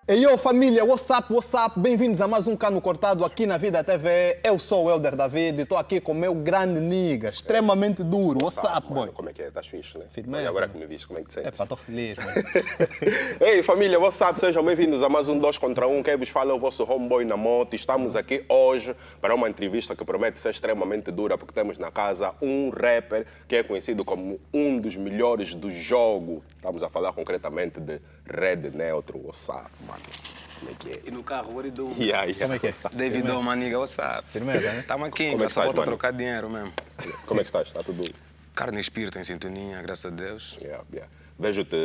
E eu, família, what's up? Bem-vindos a mais um Cano Cortado aqui na Vida TV. Eu sou o Elder David e estou aqui com o meu grande nigga, extremamente duro. What's up, boy? Como é que é? Estás fixe, né? Firmeza. E agora que me viste, como é que te sentes? Epá, estou feliz, mano. Ei, família, what's up? Sejam bem-vindos a mais um 2 contra 1. Quem vos fala é o vosso homeboy na moto. Estamos aqui hoje para uma entrevista que promete ser extremamente dura, porque temos na casa um rapper que é conhecido como um dos melhores do jogo. Estamos a falar concretamente de Red Neutro. What's up, mano? Como é que é? E no carro, what do? Como é que é? David Dom, maniga, what's up? Firmeza, né? Estamos aqui, Como é que só estás, volta a mano? trocar dinheiro mesmo. Como é que estás? Está tudo... Carne e espírito em sintonia, graças a Deus. Yeah. Vejo-te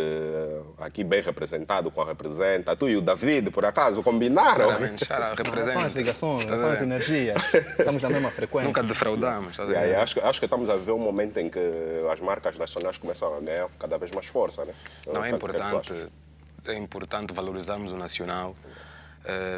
aqui bem representado com a representa. Tu e o David, por acaso, combinaram? Claramente, Xara, São as representa. ligações, Estás são a as ver? energias. Estamos na mesma frequência. Nunca defraudamos, estás a ver? Yeah, acho que estamos a viver um momento em que as marcas nacionais começam a ganhar cada vez mais força, né? Não, O que é que tu achas? é importante valorizarmos o nacional.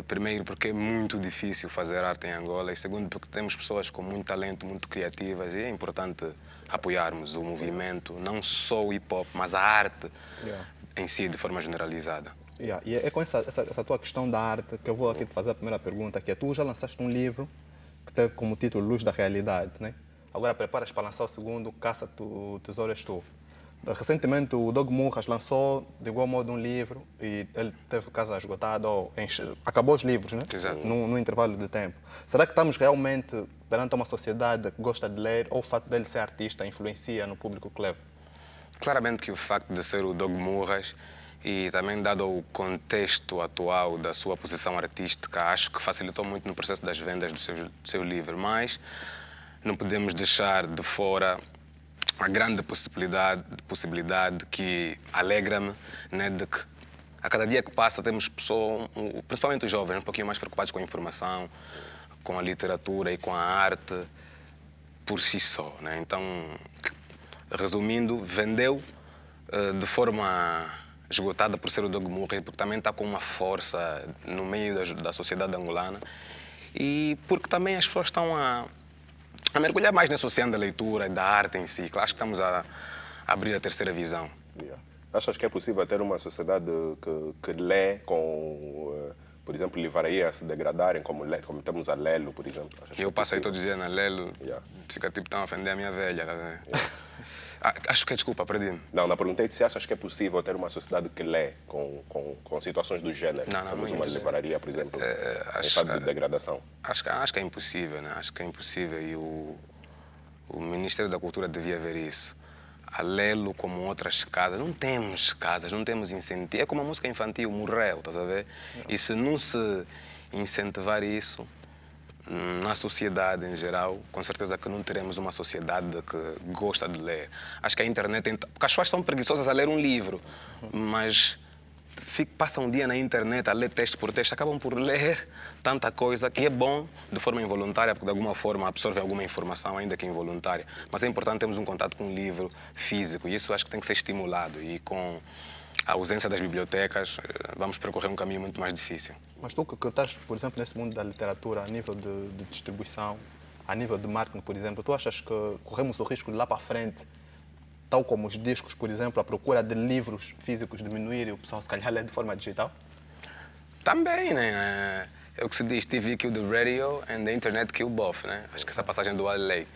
Primeiro, porque é muito difícil fazer arte em Angola. E segundo, porque temos pessoas com muito talento, muito criativas. E é importante apoiarmos o movimento, não só o hip-hop, mas a arte Yeah. em si, de forma generalizada. Yeah. E é com essa tua questão da arte que eu vou aqui te fazer a primeira pergunta, que é tu já lançaste um livro que teve como título Luz da Realidade, né? Agora preparas para lançar o segundo, Caça o Tesouro És Tu. Recentemente o Doug Murras lançou de igual modo um livro e ele teve casa esgotada, ou acabou os livros, né? Exato. Num intervalo de tempo. Será que estamos realmente perante uma sociedade que gosta de ler ou o fato dele ser artista influencia no público que leva? Claramente que o facto de ser o Doug Murras e também dado o contexto atual da sua posição artística, acho que facilitou muito no processo das vendas do seu livro, mas não podemos deixar de fora a grande possibilidade que alegra-me, né, de que a cada dia que passa temos pessoas, principalmente os jovens, um pouquinho mais preocupados com a informação, com a literatura e com a arte por si só, né? Então, resumindo, vendeu de forma esgotada por ser o Doug Murray, porque também está com uma força no meio da sociedade angolana e porque também as pessoas estão a mergulhar mais nesse oceano da leitura e da arte em si. Acho que estamos a abrir a terceira visão. Yeah. Achas que é possível ter uma sociedade que lê com, por exemplo, livraria a se degradarem, como temos a Lelo, por exemplo? Achas que Eu é passo aí possível? todo dia na Lelo, Yeah. fica tipo, estão a ofender a minha velha. Tá vendo? Acho que, desculpa, perdi-me. Não perguntei-te se achas que é possível ter uma sociedade que lê com situações do género. Não, Temos não é uma isso. livraria, por exemplo, em acho- estado de degradação. Acho que é impossível, né? Acho que é impossível e o Ministério da Cultura devia ver isso. A Lelo, como outras casas, não temos incentivo. É como a música infantil, morreu, estás a ver? E se não se incentivar isso na sociedade em geral, com certeza que não teremos uma sociedade que gosta de ler. Acho que a internet... Porque as pessoas são preguiçosas a ler um livro, mas passam um dia na internet a ler texto por texto, acabam por ler tanta coisa que é bom de forma involuntária, porque de alguma forma absorvem alguma informação, ainda que involuntária. Mas é importante termos um contato com um livro físico e isso acho que tem que ser estimulado. E com a ausência das bibliotecas, vamos percorrer um caminho muito mais difícil. Mas tu que estás, por exemplo, nesse mundo da literatura, a nível de distribuição, a nível de marketing, por exemplo, tu achas que corremos o risco de lá para frente, tal como os discos, por exemplo, a procura de livros físicos diminuir e o pessoal se calhar lê de forma digital? Também, né? É o que se diz, TV kill the radio and the internet kill both, né? Acho que essa passagem do Alei.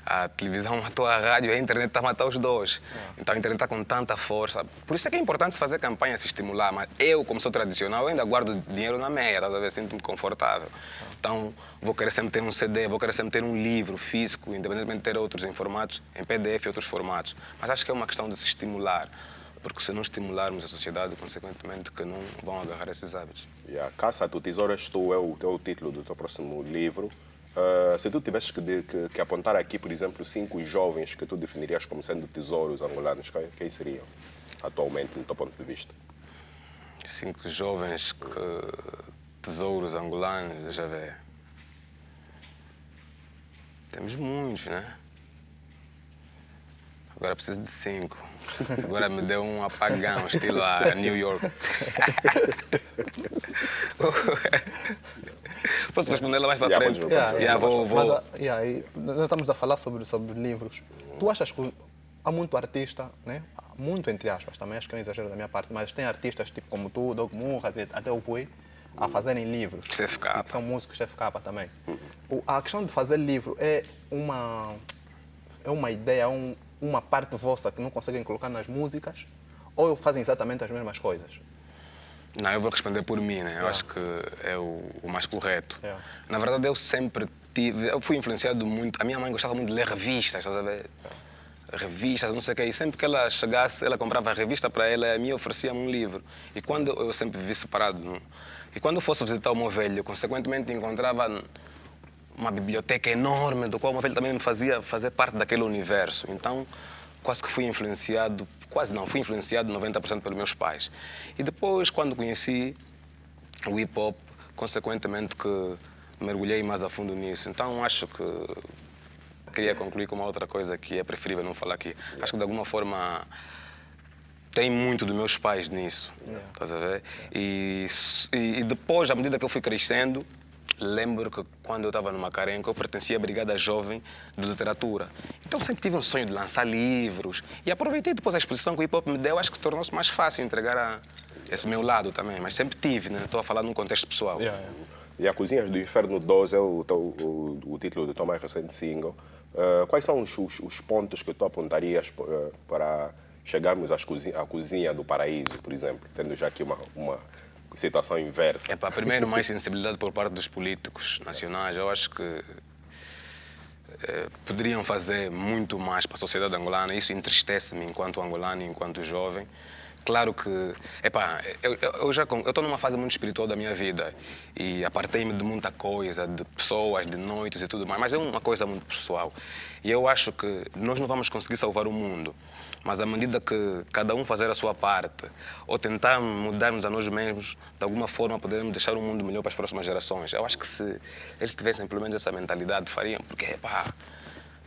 A televisão matou a rádio e a internet está a matar os dois. Então a internet está com tanta força. Por isso é que é importante se fazer campanha, se estimular. Mas eu, como sou tradicional, eu ainda guardo dinheiro na meia, tá a ver? Sinto-me confortável. Então vou querer sempre ter um CD, vou querer sempre ter um livro físico, independentemente de ter outros em formatos, em PDF e outros formatos. Mas acho que é uma questão de se estimular. Porque se não estimularmos a sociedade, consequentemente, que não vão agarrar esses hábitos. Yeah. Caça o Tesouro És Tu é o título do teu próximo livro. Se tu tivesses que apontar aqui, por exemplo, 5 jovens que tu definirias como sendo tesouros angolanos, quem seriam, atualmente, no teu ponto de vista? 5 jovens tesouros angolanos, deixa eu ver. Temos muitos, né? Agora preciso de 5. Agora me deu um apagão, estilo a New York. Posso responder lá mais para Yeah, frente? podes responder. Vou. Mas, nós estamos a falar sobre livros. Tu achas que há muito artista, né? muito entre aspas, também acho que é um exagero da minha parte, mas tem artistas tipo como tu, Doug Murras e até o Vui, a fazerem livros. CFK. E que são músicos CFK também. A questão de fazer livro é uma ideia, uma parte vossa que não conseguem colocar nas músicas, ou fazem exatamente as mesmas coisas? Não, eu vou responder por mim, né? Eu acho que é o mais correto. Yeah. Na verdade, eu sempre tive... Eu fui influenciado muito... A minha mãe gostava muito de ler revistas, estás a ver? Revistas, não sei o quê. E sempre que ela chegasse, ela comprava a revista para ela e a mim oferecia-me um livro. E quando eu sempre vivi separado... E quando eu fosse visitar o meu velho, consequentemente encontrava uma biblioteca enorme, do qual o meu velho também me fazia fazer parte daquele universo. Então, quase que fui influenciado... Quase não, fui influenciado 90% pelos meus pais. E depois, quando conheci o hip-hop, consequentemente que mergulhei mais a fundo nisso. Então, acho que queria concluir com uma outra coisa que é preferível não falar aqui. Acho que, de alguma forma, tem muito dos meus pais nisso. Estás a ver? E depois, à medida que eu fui crescendo, lembro que quando eu estava no Macarenco, eu pertencia à Brigada Jovem de Literatura. Então sempre tive um sonho de lançar livros. E aproveitei depois a exposição que o hip-hop me deu, acho que tornou-se mais fácil entregar esse meu lado também. Mas sempre tive, né? Estou a falar num contexto pessoal. E a Cozinhas do Inferno 12 é o título do teu mais recente single. Quais são os pontos que tu apontarias para chegarmos à cozinha do paraíso, por exemplo, tendo já aqui uma situação inversa? Primeiro, mais sensibilidade por parte dos políticos nacionais. Eu acho que poderiam fazer muito mais para a sociedade angolana. Isso entristece-me enquanto angolano e enquanto jovem. Claro que, eu estou numa fase muito espiritual da minha vida e apartei-me de muita coisa, de pessoas, de noites e tudo mais, mas é uma coisa muito pessoal. E eu acho que nós não vamos conseguir salvar o mundo, mas à medida que cada um fazer a sua parte ou tentar mudarmos a nós mesmos, de alguma forma poderemos deixar o mundo melhor para as próximas gerações. Eu acho que se eles tivessem pelo menos essa mentalidade, fariam, porque,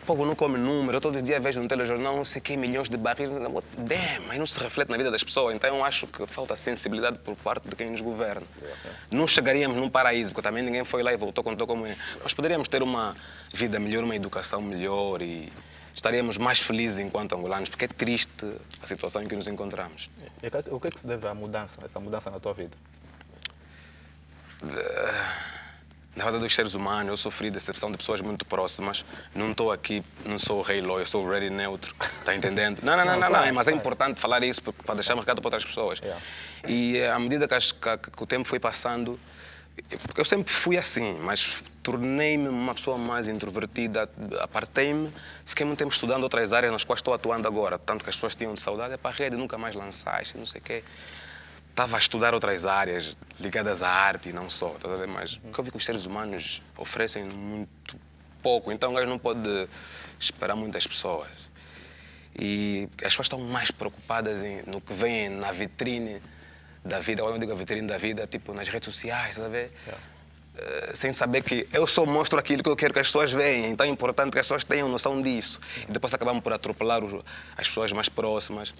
o povo não come número, eu todo dia vejo no telejornal não sei que milhões de barris, damn, aí não se reflete na vida das pessoas. Então eu acho que falta sensibilidade por parte de quem nos governa. Não chegaríamos num paraíso, porque também ninguém foi lá e voltou, contou como é. Mas poderíamos ter uma vida melhor, uma educação melhor e estaríamos mais felizes enquanto angolanos, porque é triste a situação em que nos encontramos. E o que é que se deve à mudança, essa mudança na tua vida? Na verdade, dos seres humanos, eu sofri decepção de pessoas muito próximas. Não estou aqui, não sou o rei Ló, eu sou o ready neutro. Está entendendo? Não, mas é importante falar isso para deixar marcado para outras pessoas. E à medida que o tempo foi passando, eu sempre fui assim, mas tornei-me uma pessoa mais introvertida, apartei-me, fiquei muito tempo estudando outras áreas nas quais estou atuando agora. Tanto que as pessoas tinham de saudade, para a rede nunca mais lançaste, não sei o quê. Estava a estudar outras áreas ligadas à arte e não só, tá a ver? Mas o que eu vi que os seres humanos oferecem muito pouco, então o gajo não pode esperar muitas pessoas. E as pessoas estão mais preocupadas no que vem na vitrine da vida, quando eu digo a vitrine da vida, tipo nas redes sociais, tá a ver? Sem saber que eu só mostro aquilo que eu quero que as pessoas vejam, então é importante que as pessoas tenham noção disso. E depois acabamos por atropelar as pessoas mais próximas.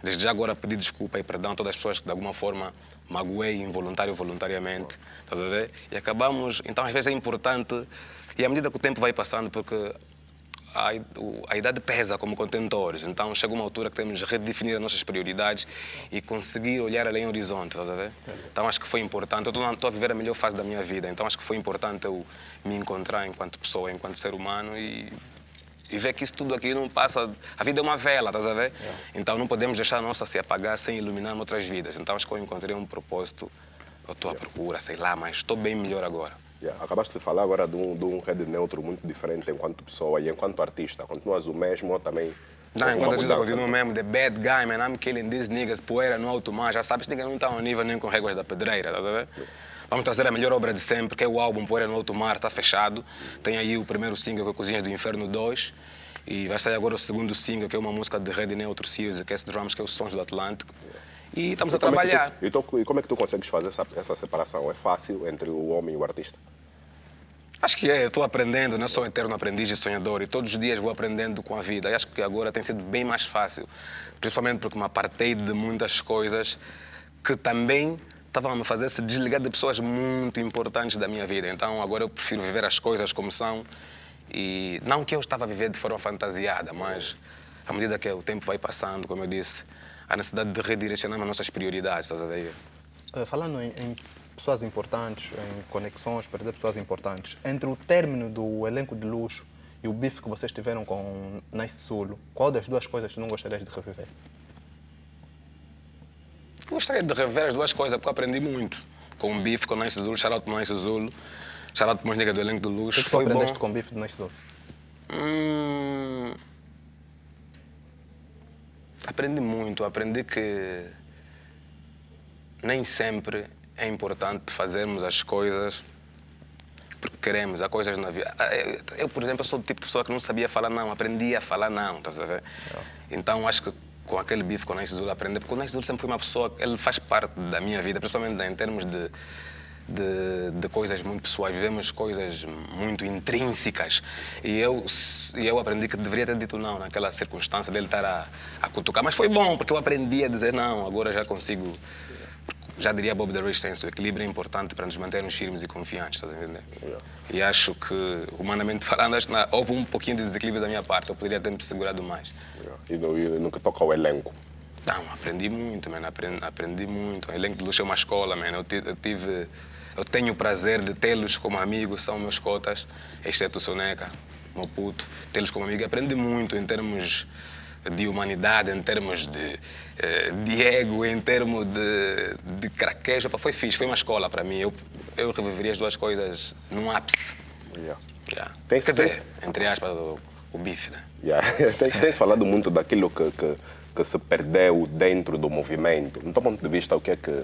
Desde já agora pedir desculpa e perdão a todas as pessoas que de alguma forma magoei involuntário ou voluntariamente, estás a ver? E acabamos, então às vezes é importante, e à medida que o tempo vai passando, porque a idade pesa como contentores, então chega uma altura que temos de redefinir as nossas prioridades e conseguir olhar além do horizonte, estás a ver? Então acho que foi importante, eu estou a viver a melhor fase da minha vida, então acho que foi importante eu me encontrar enquanto pessoa, enquanto ser humano e ver que isso tudo aqui não passa... A vida é uma vela, estás a ver? Então não podemos deixar a nossa se apagar sem iluminar outras vidas. Então acho que eu encontrei um propósito, eu estou à procura, sei lá, mas estou bem melhor agora. Acabaste de falar agora de um rede neutro muito diferente enquanto pessoa e enquanto artista. Continuas o mesmo ou também... Não, enquanto artista continuo mesmo, the bad guy, man, I'm killing these niggas, poeira no alto mar, já sabes, niggas não estão ao nível nem com réguas da pedreira, estás a ver? Vamos trazer a melhor obra de sempre, que é o álbum Poeira no Alto Mar, está fechado. Tem aí o primeiro single, que é Cozinhas do Inferno 2. E vai sair agora o segundo single, que é uma música de Red Neutro Series, que é Drums, que é os Sons do Atlântico. E estamos a trabalhar. E como é que tu consegues fazer essa separação? É fácil entre o homem e o artista? Acho que eu estou aprendendo, não sou um eterno aprendiz e sonhador, e todos os dias vou aprendendo com a vida. E acho que agora tem sido bem mais fácil, principalmente porque me apartei de muitas coisas que também estavam a me fazer se desligar de pessoas muito importantes da minha vida. Então agora eu prefiro viver as coisas como são. E não que eu estava a viver de forma fantasiada, mas à medida que o tempo vai passando, como eu disse, a necessidade de redirecionar as nossas prioridades, estás a ver? Falando em pessoas importantes, em conexões, perder pessoas importantes, entre o término do elenco de luxo e o bife que vocês tiveram com Nice Zulu, qual das duas coisas tu não gostarias de reviver? Gostaria de rever as duas coisas, porque eu aprendi muito. Com o bife, com o Nice Zulu, shout-out pro Nice Zulu, shout-out pro Mosnega do elenco do O luxo. que tu Foi aprendeste bom. com o bife de Nice Zulu? Aprendi muito, aprendi que nem sempre é importante fazermos as coisas porque queremos, há coisas na vida. Eu, por exemplo, sou do tipo de pessoa que não sabia falar não, aprendi a falar não, estás a ver? Então acho que com aquele bife com o Nice Zulu aprendi, porque o Nice Zulu sempre foi uma pessoa, ele faz parte da minha vida, principalmente em termos de coisas muito pessoais, vivemos coisas muito intrínsecas e eu aprendi que deveria ter dito não naquela circunstância dele estar a cutucar, mas foi bom porque eu aprendi a dizer não, agora já consigo, já diria Bob the Rich Sense, o equilíbrio é importante para nos mantermos firmes e confiantes, estás a entender? E acho que, humanamente falando, acho que houve um pouquinho de desequilíbrio da minha parte, eu poderia ter me segurado mais. E no que toca ao elenco? Não, aprendi muito, man. Aprendi muito. O elenco de luxo é uma escola, man. Eu tenho o prazer de tê-los como amigos, são meus cotas, exceto o Soneca, meu puto. Tê-los como amigo. Aprendi muito em termos de humanidade, em termos de ego, em termos de craquejo. Foi fixe, foi uma escola para mim. Eu reviveria as duas coisas num ápice. Yeah. Quer dizer, entre aspas, o bife, né? Tem-se falado muito daquilo que se perdeu dentro do movimento. No teu ponto de vista, o que é que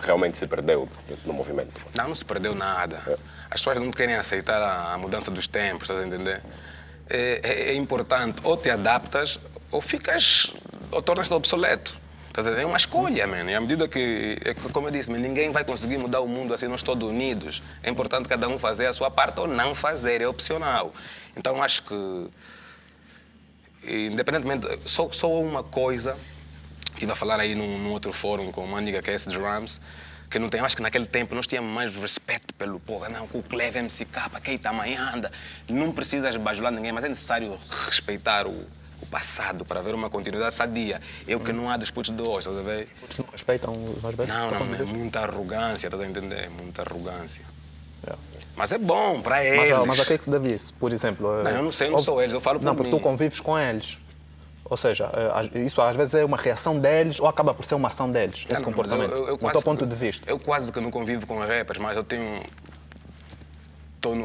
realmente se perdeu dentro do movimento? Não se perdeu nada. As pessoas não querem aceitar a mudança dos tempos, estás a entender? É importante, ou te adaptas, ou tornas-te obsoleto. Estás a entender? É uma escolha, man. E à medida que, como eu disse, man, ninguém vai conseguir mudar o mundo assim, nós todos unidos. É importante cada um fazer a sua parte ou não fazer, é opcional. Então acho que, independentemente, só uma coisa, estive a falar aí num outro fórum com uma amiga que é esse Drums, que não tem, acho que naquele tempo nós tínhamos mais respeito pelo porra, não, com o Cleve, MCK, quem também anda, não precisas bajular ninguém, mas é necessário respeitar o passado para haver uma continuidade sadia. Eu que não há dos putos de hoje, estás a ver? Os não respeitam os mais velhos? Não, é muita arrogância, estás a entender? Muita arrogância. Mas é bom para Mas eles. a que é que se deve isso? Por exemplo... Não, eu não sei, eu não sou eles, eu falo por Não, mim. porque tu convives com eles. Ou seja, isso às vezes é uma reação deles ou acaba por ser uma ação deles, esse comportamento, do teu ponto de vista. Eu quase que não convivo com rappers, mas eu tenho...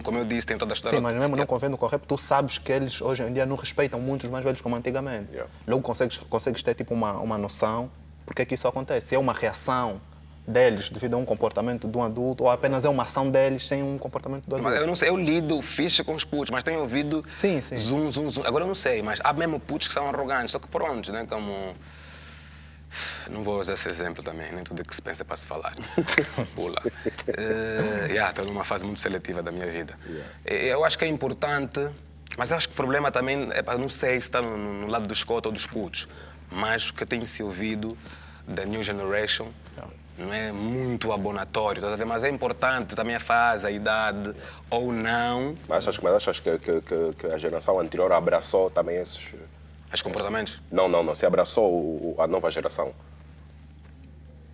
como eu disse, tenho toda a história... Sim, mas mesmo não convivendo com rap, tu sabes que eles hoje em dia não respeitam muito os mais velhos como antigamente. Logo consegues ter tipo uma noção porque é que isso acontece. Se é uma reação deles devido a um comportamento de um adulto ou apenas é uma ação deles sem um comportamento do adulto. Mas eu não sei, eu lido fixe com os putos, mas tenho ouvido sim. Zoom. Agora eu não sei, mas há mesmo putos que são arrogantes, só que pronto, né? Como... Não vou usar esse exemplo também, nem tudo que se pensa é para se falar. Pula. Estou numa fase muito seletiva da minha vida. Eu acho que é importante, mas eu acho que o problema também é para não sei se está no lado dos cotas ou dos putos, mas o que tem se ouvido da New Generation não é muito abonatório, tá a ver? Mas é importante também a fase, a idade, ou não. Mas achas que a geração anterior abraçou também esses... Os comportamentos? Não. Se abraçou a nova geração.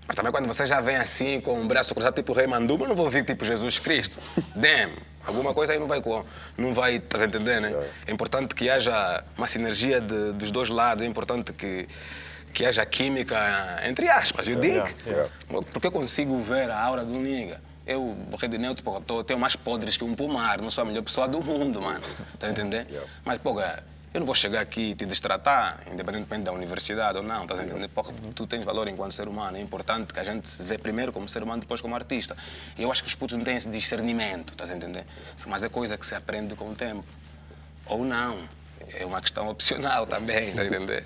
Mas também quando você já vem assim, com o braço cruzado, tipo Rei Manduba, eu não vou vir tipo Jesus Cristo. Damn! Alguma coisa aí não vai, estás a entender, né? É importante que haja uma sinergia dos dois lados, é importante que haja química, entre aspas, eu digo. Porque eu consigo ver a aura do nigga. Eu, Redineu, tipo, tenho mais podres que um pomar, não sou a melhor pessoa do mundo, mano. Tá entendendo? Mas, pô, eu não vou chegar aqui e te destratar, independentemente da universidade ou não, tá entendendo? Pô, tu tens valor enquanto ser humano, é importante que a gente se vê primeiro como ser humano, depois como artista. E eu acho que os putos não têm esse discernimento, tá entendendo? Mas é coisa que se aprende com o tempo. Ou não. É uma questão opcional também, tá entendendo?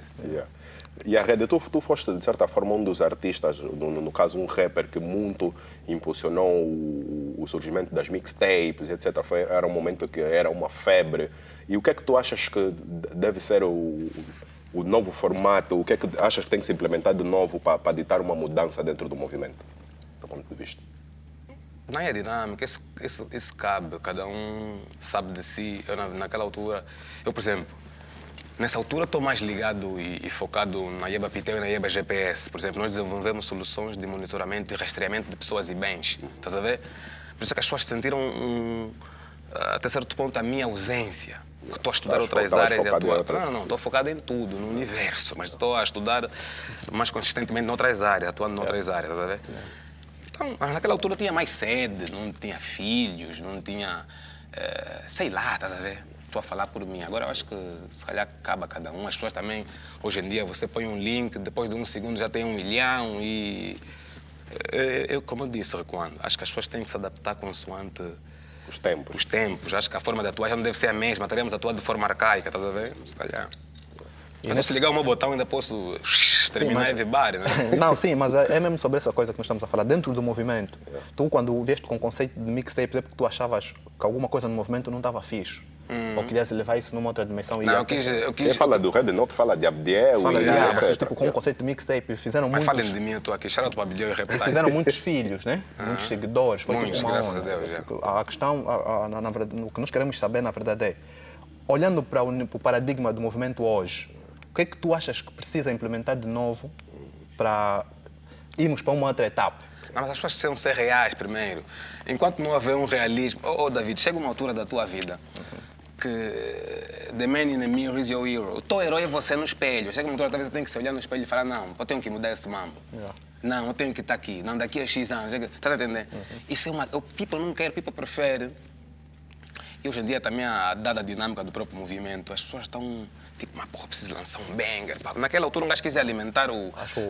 E a Rede, tu foste, de certa forma, um dos artistas, no caso, um rapper que muito impulsionou o surgimento das mixtapes, etc. Era um momento que era uma febre. E o que é que tu achas que deve ser o novo formato? O que é que achas que tem que se implementar de novo para ditar uma mudança dentro do movimento, do ponto de vista? Não é dinâmica, isso cabe, cada um sabe de si. Eu, naquela altura, por exemplo, Nessa altura estou mais ligado e focado na IEBA Piteu e na IEBA GPS. Por exemplo, nós desenvolvemos soluções de monitoramento e rastreamento de pessoas e bens. Estás a ver? Por isso é que as pessoas sentiram, até certo ponto, a minha ausência. Estou a estudar outras áreas. Não, estou focado em tudo, no universo. Mas estou a estudar mais consistentemente noutras áreas, atuando noutras áreas. Estás a ver? Então, naquela altura eu tinha mais sede, não tinha filhos, não tinha... sei lá, estás a ver? Estou a falar por mim. Agora eu acho que se calhar acaba cada um. As pessoas também, hoje em dia, você põe um link, depois de 1 segundo já tem 1 milhão e... como eu disse, Recuando, acho que as pessoas têm que se adaptar consoante Os tempos. os tempos. Acho que a forma de atuar já não deve ser a mesma. Teremos atuar de forma arcaica, estás a ver? Se calhar. Mas se ligar o meu botão ainda posso terminar e vibar, né? Não, sim, mas é mesmo sobre essa coisa que nós estamos a falar. Dentro do movimento, tu quando vieste com o conceito de mixtape, é porque tu achavas que alguma coisa no movimento não estava fixe. Ou querias levar isso numa outra dimensão. Não, eu quis... Quem fala do Red Note fala de Abdiel Fala, e vocês, etc. tipo, com o conceito de mixtape, fizeram Mas muitos... falem de mim, eu estou aqui. Shout-out para Abdiel e Reptile. Fizeram muitos filhos, né? Muitos seguidores. Foi Muitos, tipo uma graças onda. a Deus, já. A questão, na verdade, o que nós queremos saber, na verdade, é, olhando para o paradigma do movimento hoje, o que é que tu achas que precisa implementar de novo para irmos para uma outra etapa? Não, mas as pessoas precisam ser reais primeiro. Enquanto não houver um realismo... David, chega uma altura da tua vida que the man in the mirror is your hero. O teu herói é você no espelho. Chega uma altura, talvez você tem que se olhar no espelho e falar, não, eu tenho que mudar esse mambo. Não, eu tenho que estar aqui. Não, daqui a X anos. Estás a entender? Isso é uma... O people não quer, o people prefere. E hoje em dia também, dada a dinâmica do próprio movimento, as pessoas estão tipo, mas porra, preciso lançar um banger. Pá. Naquela altura um gajo quis alimentar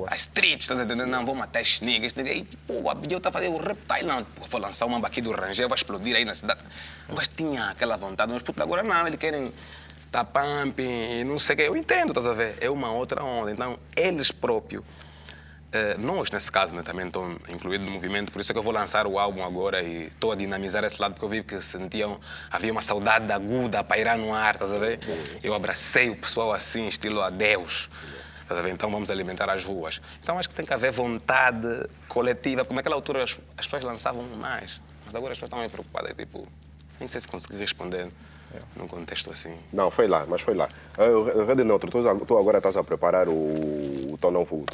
as streets, estás a entender? Não, vou matar as niggas. E pô, o Abdiel está a fazer o Reptile, não, pô, vou lançar uma aqui do Rangel, vai explodir aí na cidade. O gajo tinha aquela vontade, mas puta, agora não, eles querem tá pumping e não sei o que. Eu entendo, estás a ver? É uma outra onda. Então, eles próprios, nós, nesse caso, né, também estou incluído no movimento, por isso é que eu vou lançar o álbum agora e estou a dinamizar esse lado, porque eu vi que havia uma saudade aguda a pairar no ar, estás a ver? Eu abracei o pessoal assim, estilo adeus, estás a ver? Então vamos alimentar as ruas. Então acho que tem que haver vontade coletiva, porque naquela altura as pessoas lançavam mais, mas agora as pessoas estão meio preocupadas, tipo, nem sei se consegui responder num contexto assim. Não, foi lá, mas foi lá. Rede Neutro, tu agora estás a preparar o teu novo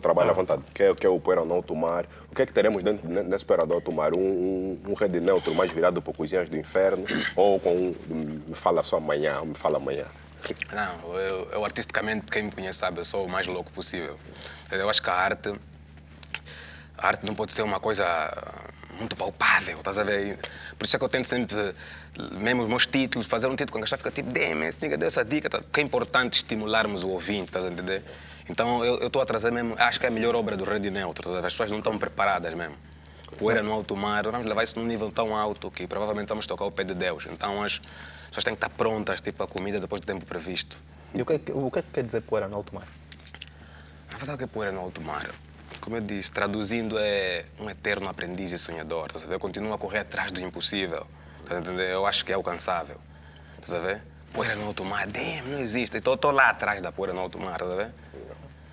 trabalho à vontade, que é o Poeira Não Tomar. O que é que teremos dentro nesse Poeira Não Tomar? Um Rede Neutro mais virado para Coisinhas do Inferno ou com me fala só amanhã, me fala amanhã? Não, eu artisticamente, quem me conhece sabe, eu sou o mais louco possível. Eu acho que a arte não pode ser uma coisa muito palpável, estás a ver? Por isso é que eu tento sempre, mesmo os meus títulos, fazer um título com que a pessoa fica tipo, damn, esse nigga deu essa dica, porque é importante estimularmos o ouvinte, estás a entender? Então eu estou a trazer mesmo, acho que é a melhor obra do Rede Neutro, as pessoas não estão preparadas mesmo. Poeira no alto mar, vamos levar isso num nível tão alto que provavelmente vamos tocar o pé de Deus. Então as pessoas têm que estar prontas, tipo a comida depois do tempo previsto. E o que é que quer dizer poeira no alto mar? Na verdade, o que é poeira no alto mar? Como eu disse, traduzindo é um eterno aprendiz e sonhador, tá a ver? Eu continuo a correr atrás do impossível, tá a entender? Eu acho que é alcançável, tá a ver? Poeira no alto mar, damn, não existe. Estou lá atrás da poeira no alto mar, tá a ver?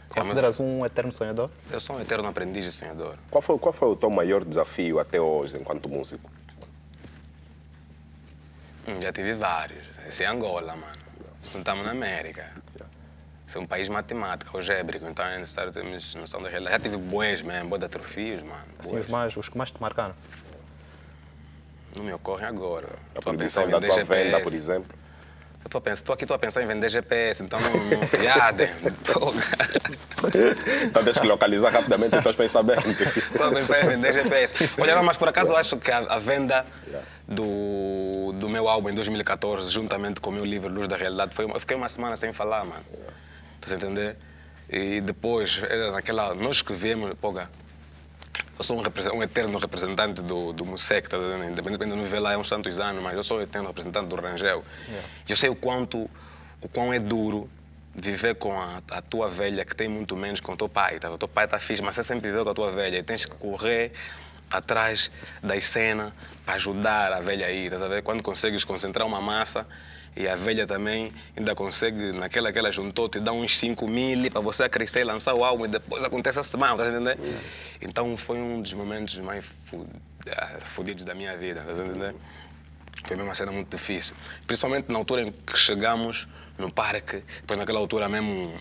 Consideras um eterno sonhador? Eu sou um eterno aprendiz e sonhador. Qual foi o teu maior desafio até hoje enquanto músico? Já tive vários. Esse é Angola, mano. Nós não estamos na América. Esse é um país matemático, algébrico, então é necessário termos noção da realidade. Já tive bués mesmo, boas de atrofias, mano. Assim, os que mais te marcaram? Não me ocorrem agora. A proibição da tua venda, por exemplo? Estou aqui a pensar em vender GPS, então não piada. Então tens que localizar rapidamente os teus pensamentos. Estou a pensar em vender GPS. Olha, mas por acaso eu acho que a venda do meu álbum em 2014, juntamente com o meu livro Luz da Realidade, eu fiquei uma semana sem falar, mano. Estás a entender? E depois, era naquela... Nós que viemos... Eu sou um eterno representante do MUSEC, tá, independente de não viver lá há uns tantos anos, mas eu sou um eterno representante do Rangel. Eu sei o quão é duro viver com a tua velha, que tem muito menos com o teu pai. Tá? O teu pai está fixe, mas você sempre viveu com a tua velha e tens que correr atrás das cenas para ajudar a velha a ir. Tá, sabe? Quando consegues concentrar uma massa e a velha também ainda consegue, naquela que ela juntou, te dá uns 5.000 para você crescer e lançar o álbum e depois acontece a semana, tá entendendo? Então foi um dos momentos mais fodidos da minha vida, tá entendendo? Foi mesmo uma cena muito difícil. Principalmente na altura em que chegamos no parque, depois naquela altura mesmo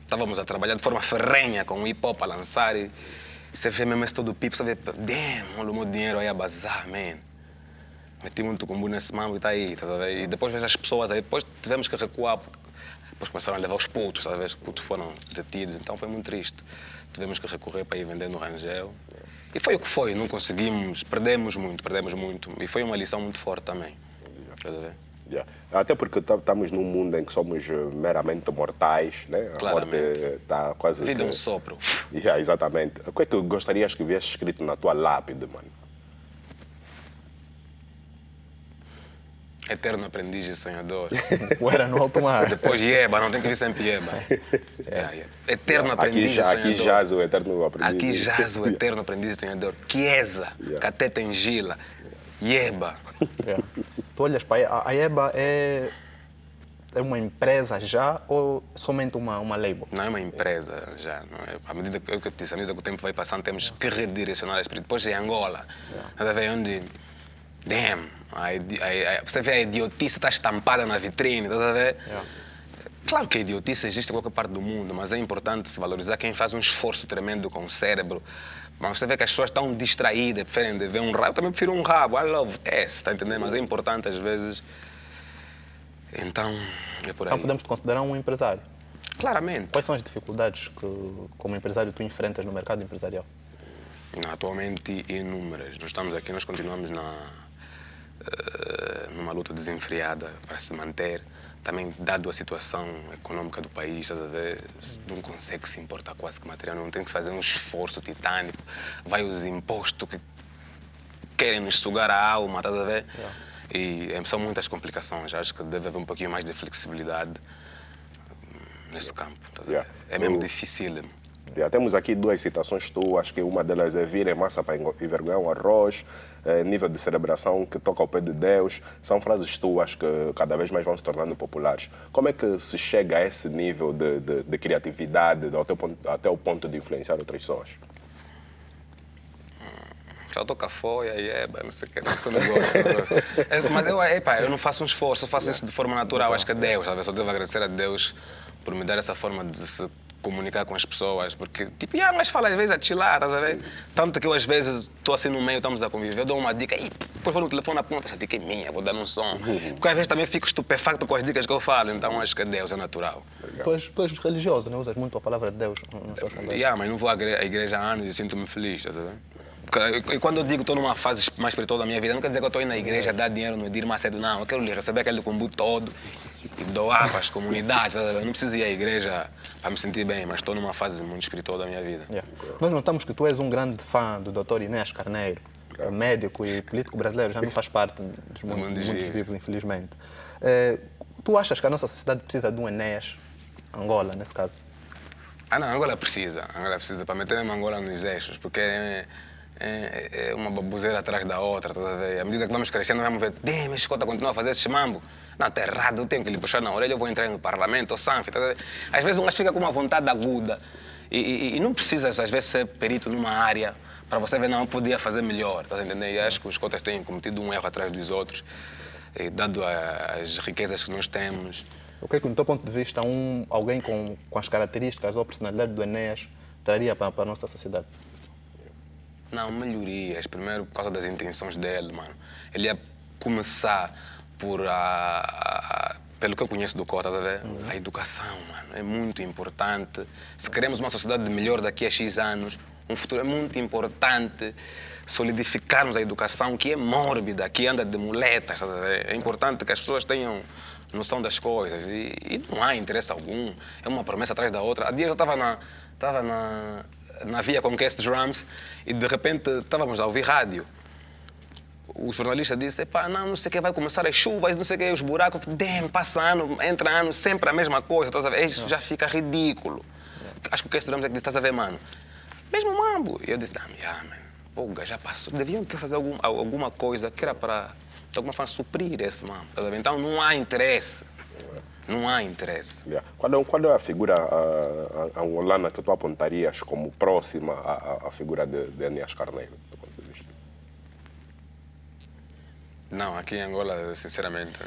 estávamos a trabalhar de forma ferrenha com o hip hop a lançar e você vê mesmo esse todo o pipo, você vê, damn, olha o meu dinheiro aí a bazar, man. Meti muito combo nesse mambo e está aí, estás a ver? E depois vejo as pessoas aí, depois tivemos que recuar, depois começaram a levar os putos, estás a ver? Os putos foram detidos, então foi muito triste. Tivemos que recorrer para ir vender no Rangel. E foi o que foi, não conseguimos, perdemos muito. E foi uma lição muito forte também. Estás a ver? Yeah. Até porque estamos num mundo em que somos meramente mortais, né? A Claramente. morte está quase. A vida é um sopro. Yeah, exatamente. O que é que gostarias que viesse escrito na tua lápide, mano? Eterno aprendiz e sonhador. Ou era no alto mar. Depois Yeba, não tem que vir sempre Yeba. Yeah. Eterno aprendiz e sonhador. Aqui jaz o eterno aprendiz. Aqui jaz o eterno aprendiz e sonhador. Chiesa, Cateta em Gila, Yeba. Yeah. Tu olhas para a EBA é uma empresa já ou somente uma label? Não é uma empresa já. Não é? À medida que eu te disse, à medida que o tempo vai passando, temos que redirecionar a espírito. Depois é Angola. Nada a ver onde. Damn! Você vê a idiotice está estampada na vitrine, estás a ver? Claro que a idiotice existe em qualquer parte do mundo, mas é importante se valorizar quem faz um esforço tremendo com o cérebro. Mas você vê que as pessoas estão distraídas, preferem de ver um rabo. Eu também prefiro um rabo, I love S, está entendendo? Mas é importante às vezes. Então, é por aí. Então podemos te considerar um empresário. Claramente. Quais são as dificuldades que, como empresário, tu enfrentas no mercado empresarial? Atualmente, inúmeras. Nós estamos aqui, nós continuamos numa luta desenfreada para se manter. Também, dado a situação econômica do país, estás a ver, não consegue se importar quase que material, não tem que fazer um esforço titânico. Vai os impostos que querem nos sugar a alma, estás a ver? E são muitas complicações. Acho que deve haver um pouquinho mais de flexibilidade nesse campo. Estás a ver? É mesmo difícil. Temos aqui duas citações tuas, que uma delas é vir em massa para envergonhar um arroz, nível de celebração que toca ao pé de Deus. São frases tuas que cada vez mais vão se tornando populares. Como é que se chega a esse nível de criatividade até o ponto de influenciar outras pessoas? Já toca foia e não sei o que, todo gosto. Mas eu não faço um esforço, eu faço isso de forma natural. Acho que é Deus, sabe? Eu só devo agradecer a Deus por me dar essa forma de se comunicar com as pessoas, porque, tipo, mas fala às vezes a chilar, estás a ver? Tanto que eu às vezes estou assim no meio, estamos a conviver, eu dou uma dica, e depois vou no telefone na ponta, essa dica é minha, vou dar um som. Porque às vezes também fico estupefacto com as dicas que eu falo, então acho que Deus é natural. Tu és religioso, não usas muito a palavra de Deus nas tuas conversas. Mas não vou à igreja há anos e sinto-me feliz, estás a ver? E quando eu digo que estou numa fase mais espiritual da minha vida, não quer dizer que eu estou indo na igreja, dar dinheiro no Edir Macedo, não. Eu quero receber aquele combo todo e doar para as comunidades. Eu não preciso ir à igreja para me sentir bem, mas estou numa fase muito espiritual da minha vida. Nós notamos que tu és um grande fã do Dr. Inês Carneiro, médico e político brasileiro, já não faz parte dos muitos vivos, infelizmente. Tu achas que a nossa sociedade precisa de um Enéas Angola, nesse caso? Não, Angola precisa para meter mesmo Angola nos eixos, porque é uma baboseira atrás da outra, tá a ver? À medida que vamos crescendo, vamos ver, esse escota continua a fazer esse mambo. Não, está errado, eu tenho que lhe puxar na orelha, eu vou entrar no parlamento, ou sanfe, tá a ver? Às vezes um gajo fica com uma vontade aguda e não precisa, às vezes, ser perito numa área para você ver, não, eu podia fazer melhor, tá a entender? E acho que os cotas têm cometido um erro atrás dos outros, dado as riquezas que nós temos. O que é que, do teu ponto de vista, alguém com as características ou personalidade do Enéas traria para a nossa sociedade? Não, melhorias. Primeiro, por causa das intenções dele, mano. Ele ia começar por pelo que eu conheço do Cota, tá a ver? A educação, mano, é muito importante. Se queremos uma sociedade melhor daqui a X anos, um futuro é muito importante solidificarmos a educação que é mórbida, que anda de muletas, tá a ver? É importante que as pessoas tenham noção das coisas e não há interesse algum. É uma promessa atrás da outra. Há dias eu estava na via Conquest Drums e de repente estávamos a ouvir rádio. O jornalista disse, não sei o que, vai começar as chuvas, não sei o que, os buracos. Passa ano, entra ano, sempre a mesma coisa, estás a ver? Isso já fica ridículo. Acho que o Conquest Drums é que disse, estás a ver, mano? Mesmo mambo. E eu disse, mano, já passou. Deviam ter fazer alguma coisa que era para, de alguma forma, suprir esse mambo, estás a ver? Então não há interesse. Não há interesse. Qual é a figura angolana que tu apontarias como próxima à figura de Enéas Carneiro, do ponto de vista? Não, aqui em Angola, sinceramente,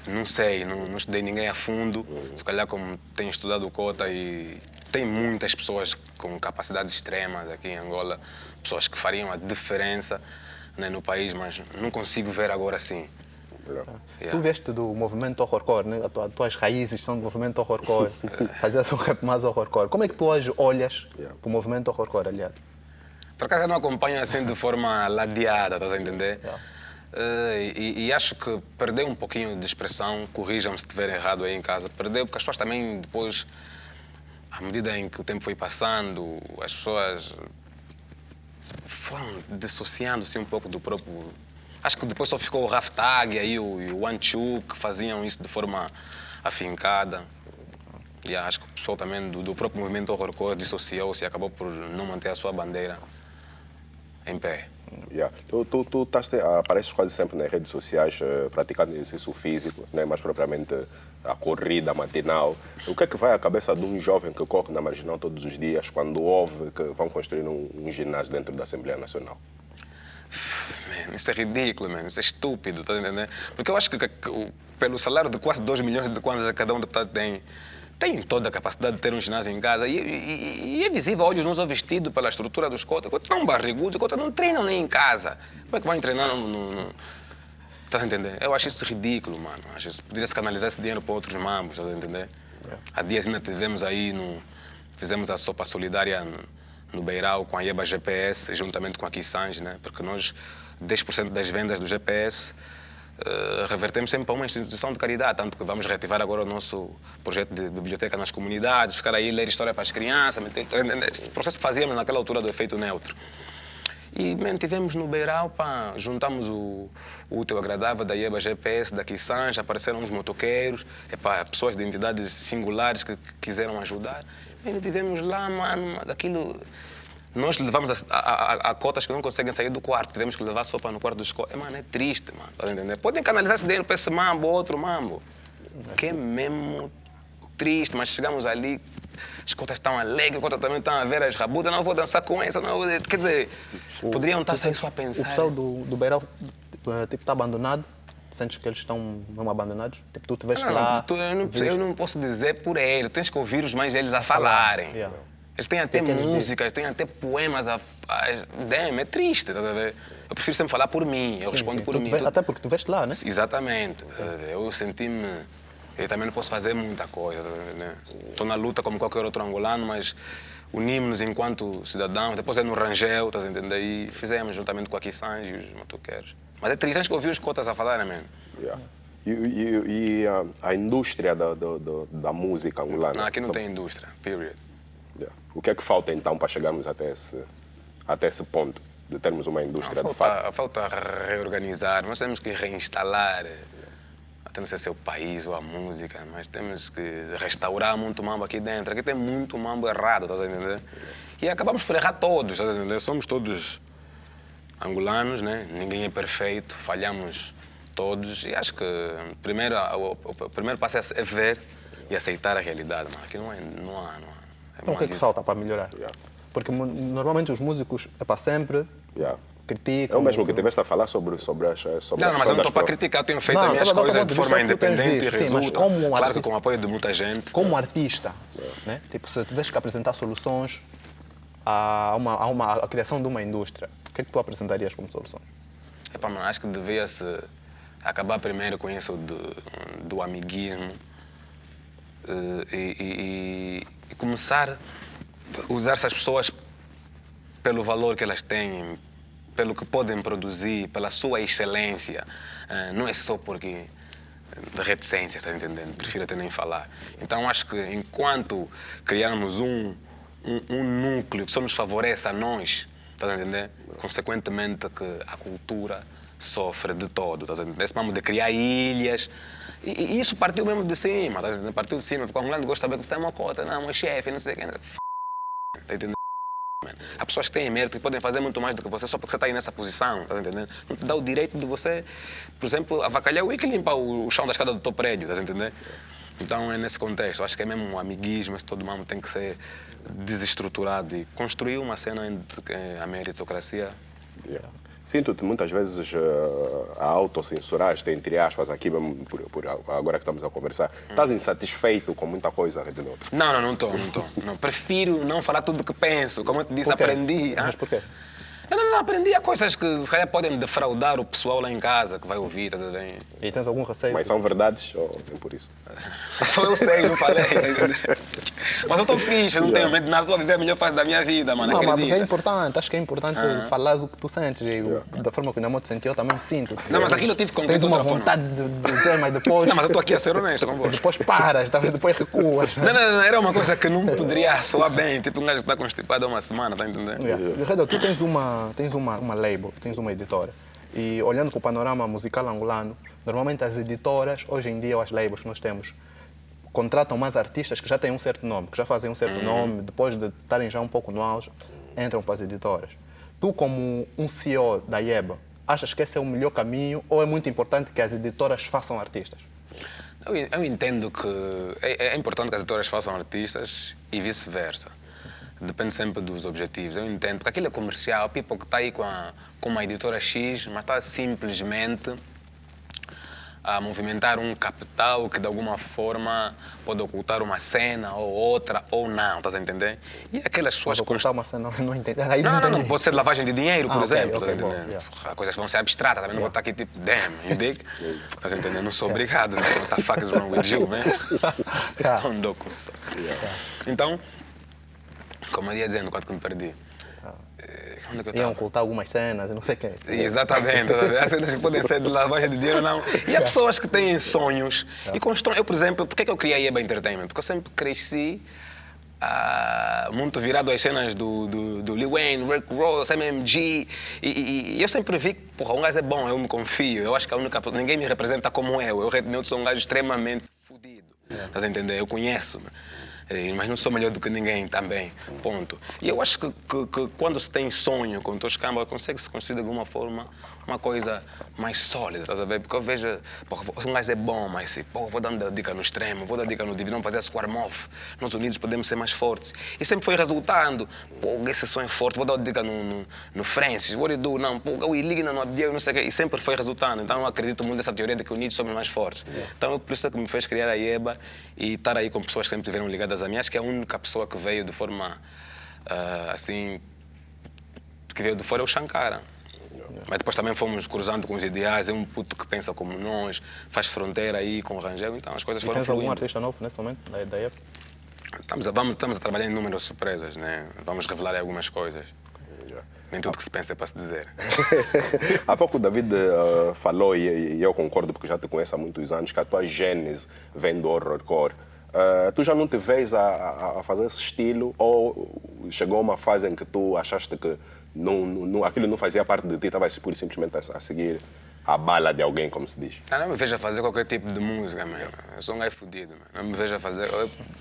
não sei, não estudei ninguém a fundo. Se calhar como tenho estudado o Cota e tem muitas pessoas com capacidades extremas aqui em Angola, pessoas que fariam a diferença, né, no país, mas não consigo ver agora assim. Tu vieste do movimento horrorcore, né? As tuas raízes são do movimento horrorcore. Fazias um rap mais horrorcore. Como é que tu hoje olhas para o movimento horrorcore, aliás? Por acaso eu não acompanho assim de forma ladeada, estás a entender? E acho que perdeu um pouquinho de expressão, corrijam-me se estiver errado aí em casa, perdeu porque as pessoas também depois, à medida em que o tempo foi passando, as pessoas foram dissociando-se um pouco do próprio... Acho que depois só ficou o Raftag e aí o One Two que faziam isso de forma afincada. E acho que o pessoal também do próprio movimento horrorcore dissociou-se e acabou por não manter a sua bandeira em pé. Tu apareces quase sempre nas redes sociais praticando exercício físico, né? Mais propriamente a corrida matinal. O que é que vai à cabeça de um jovem que corre na Marginal todos os dias quando ouve que vão construir um ginásio dentro da Assembleia Nacional? Man, isso é ridículo, man. Isso é estúpido, tá entendendo? Porque eu acho que pelo salário de quase 2 milhões de kwanzas que cada um deputado tem toda a capacidade de ter um ginásio em casa e é visível, olhos não são vestidos pela estrutura dos cotas. Cotas tão barrigudos, cotas não treinam nem em casa. Como é que vão treinar Estás a entender? Eu acho isso ridículo, mano. Acho que poderia-se canalizar esse dinheiro para outros mambos, estás a entender? Há dias ainda tivemos aí, fizemos a sopa solidária no Beirão com a IEBA GPS, juntamente com a Kissange, né? Porque nós, 10% das vendas do GPS, revertemos sempre para uma instituição de caridade, tanto que vamos reativar agora o nosso projeto de biblioteca nas comunidades, ficar aí ler história para as crianças, esse processo que fazíamos naquela altura do efeito neutro. E mantivemos no Beirão, juntamos o útil agradável da IEBA GPS, da Kissange, apareceram uns motoqueiros, pessoas de entidades singulares que quiseram ajudar. E tivemos lá, mano, aquilo... Nós levamos a cotas que não conseguem sair do quarto. Tivemos que levar sopa no quarto dos cotas. Mano, é triste, mano. Tá entendendo? Podem canalizar esse dinheiro para esse mambo, outro mambo. Que é mesmo triste, mas chegamos ali, as cotas estão alegres, as cotas também estão a ver as rabudas. Não vou dançar com essa, não. Quer dizer, poderiam estar só a pensar. O pessoal do Beirão tipo, está abandonado? Sentes que eles estão mesmo abandonados? Tipo, tu te vês lá... Eu não posso dizer por ele. Tens que ouvir os mais velhos a falarem. Eles têm até músicas, têm até poemas. É triste, tá a ver? Eu prefiro sempre falar por mim, eu respondo por mim. Até porque tu veste lá, né? Exatamente. Eu senti-me... Eu também não posso fazer muita coisa. Estou na luta como qualquer outro angolano, mas unimos-nos enquanto cidadãos. Depois é no Rangel, estás a entender? E fizemos juntamente com a Kissange e os motoqueiros. Mas é triste, tens que ouvir os cotas a falarem mesmo. E a indústria da música angolana? Não, aqui não tem indústria, period. O que é que falta então para chegarmos até esse ponto de termos uma indústria de fato? Falta reorganizar, nós temos que reinstalar, até não sei se é o país ou a música, mas temos que restaurar muito mambo aqui dentro. Aqui tem muito mambo errado, estás a entender? E acabamos por errar todos, estás a entender? Somos todos angolanos, né? Ninguém é perfeito, falhamos todos e acho que o primeiro passo é ver e aceitar a realidade. Mas aqui não há. Então o que é que falta para melhorar? Porque normalmente os músicos é para sempre, criticam... É o mesmo que tiveste a falar sobre as Não, mas eu não estou para criticar, eu tenho feito as minhas coisas de forma independente e resulta. Claro que com o apoio de muita gente. Como artista, né? Tipo, se tivesse que apresentar soluções à criação de uma indústria, o que é que tu apresentarias como solução? Mano, acho que devia-se acabar primeiro com isso do amiguismo e começar a usar essas pessoas pelo valor que elas têm, pelo que podem produzir, pela sua excelência. Não é só porque de reticências, está entendendo? Prefiro até nem falar. Então acho que enquanto criarmos um núcleo que só nos favorece a nós, está a entender? Consequentemente que a cultura sofre de todo, está a entender? Esse mesmo de criar ilhas. E isso partiu mesmo de cima, tá entendendo? Partiu de cima, porque o angolano gosta de saber que você é uma cota, não, é chefe, não sei o quê. Tá entendendo? Há pessoas que têm mérito e podem fazer muito mais do que você só porque você está aí nessa posição, tá entendendo? Não te dá o direito de você, por exemplo, avacalhar o e limpar o chão da escada do teu prédio, tá entendendo? Então é nesse contexto, acho que é mesmo um amiguismo, esse todo mundo tem que ser desestruturado e construir uma cena em a meritocracia Sinto-te muitas vezes a autocensurar-te, entre aspas, aqui mesmo, agora que estamos a conversar. Estás insatisfeito com muita coisa, Rede Neutro? Não estou. Não, prefiro não falar tudo o que penso. Como eu te disse, Por quê? aprendi. Mas porquê? Não, aprendi a coisas que se calhar podem defraudar o pessoal lá em casa que vai ouvir, estás a ver? E tens algum receio? Mas são verdades ou nem por isso? Só eu sei, não falei. Mas eu estou fixe, eu não tenho medo de nada, estou a viver a melhor fase da minha vida, mano. Não, mas Acredita. é importante, acho que é importante falar o que tu sentes. E da forma que o Namoto sentiu, eu também sinto. Não, mas aquilo eu tive que concluir Tens de uma outra forma. vontade de dizer, mas depois. Não, mas eu estou aqui a ser honesto convosco. Depois paras, tá vendo? Depois recuas. Não, era uma coisa que não poderia soar bem, tipo um gajo que está constipado há uma semana, tá entendendo? Redo, tu tens uma label, tens uma editora. E olhando para o panorama musical angolano, normalmente as editoras, hoje em dia, as labels que nós temos, contratam mais artistas que já têm um certo nome, que já fazem um certo nome, depois de estarem já um pouco no auge, entram para as editoras. Tu, como um CEO da IEBA, achas que esse é o melhor caminho ou é muito importante que as editoras façam artistas? Eu entendo que é importante que as editoras façam artistas e vice-versa. Depende sempre dos objetivos. Eu entendo, porque aquilo é comercial, o people que está aí com uma editora X, mas está simplesmente a movimentar um capital que de alguma forma pode ocultar uma cena ou outra ou não, estás a entender? E aquelas pessoas... Mas ocultar uma cena, não entendi. Aí Não, entendi. pode ser lavagem de dinheiro, por ok, exemplo. ok, Estás a entender? bom, Há coisas que vão ser abstratas, também não vou estar aqui tipo, damn, you dig? Estás a entender? Não sou obrigado, né? What the fuck is wrong with you, man? Tão louco. Então, como eu ia dizendo, quando que me perdi. Onde é que eu Iam estava? ocultar algumas cenas e não sei o quê. Exatamente. Há cenas que podem ser de lavagem de dinheiro, não. E há pessoas que têm sonhos e constroem. Eu, por exemplo, por que eu criei a IEBA Entertainment? Porque eu sempre cresci muito virado às cenas do Lil Wayne, Rick Ross, MMG. E eu sempre vi que, porra, um gajo é bom, eu me confio. Eu acho que ninguém me representa como eu. Eu, Red Neutro, sou um gajo extremamente fodido. Estás a entender? Eu conheço-me. Mas não sou melhor do que ninguém também, ponto. E eu acho que quando se tem sonho com os campos, consegue-se construir de alguma forma uma coisa mais sólida, estás a ver? Porque eu vejo, porra, um gajo é bom, mas porra, vou dar dica no extremo, vou dar dica no dividir, não fazer square-off. Nós unidos podemos ser mais fortes. E sempre foi resultando. Pô, esse sonho é forte, vou dar dica no Francis, what you do? Não, pô, o Iligna no Abdiel, não sei o quê. E sempre foi resultando. Então eu acredito muito nessa teoria de que unidos somos mais fortes. Então por isso é que me fez criar a IEBA e estar aí com pessoas que sempre estiveram ligadas a mim. Acho que é a única pessoa que veio de forma, assim, que veio de fora é o Shankara. Mas depois também fomos cruzando com os ideais, é um puto que pensa como nós, faz fronteira aí com o Rangel, então as coisas E foram tens algum fluindo. artista novo nesse momento da IEBA? Estamos a trabalhar em números surpresas, né? Vamos revelar aí algumas coisas. Nem tudo que se pensa é para se dizer. Há pouco o David falou, e eu concordo porque já te conheço há muitos anos, que a tua gênese vem do horrorcore. Tu já não te vês a fazer esse estilo ou chegou uma fase em que tu achaste que aquilo não fazia parte de ti, estavas pura e simplesmente a seguir a bala de alguém, como se diz? Não me vejo a fazer qualquer tipo de música, mano. Eu sou um gajo fodido, mano. Não me vejo a fazer...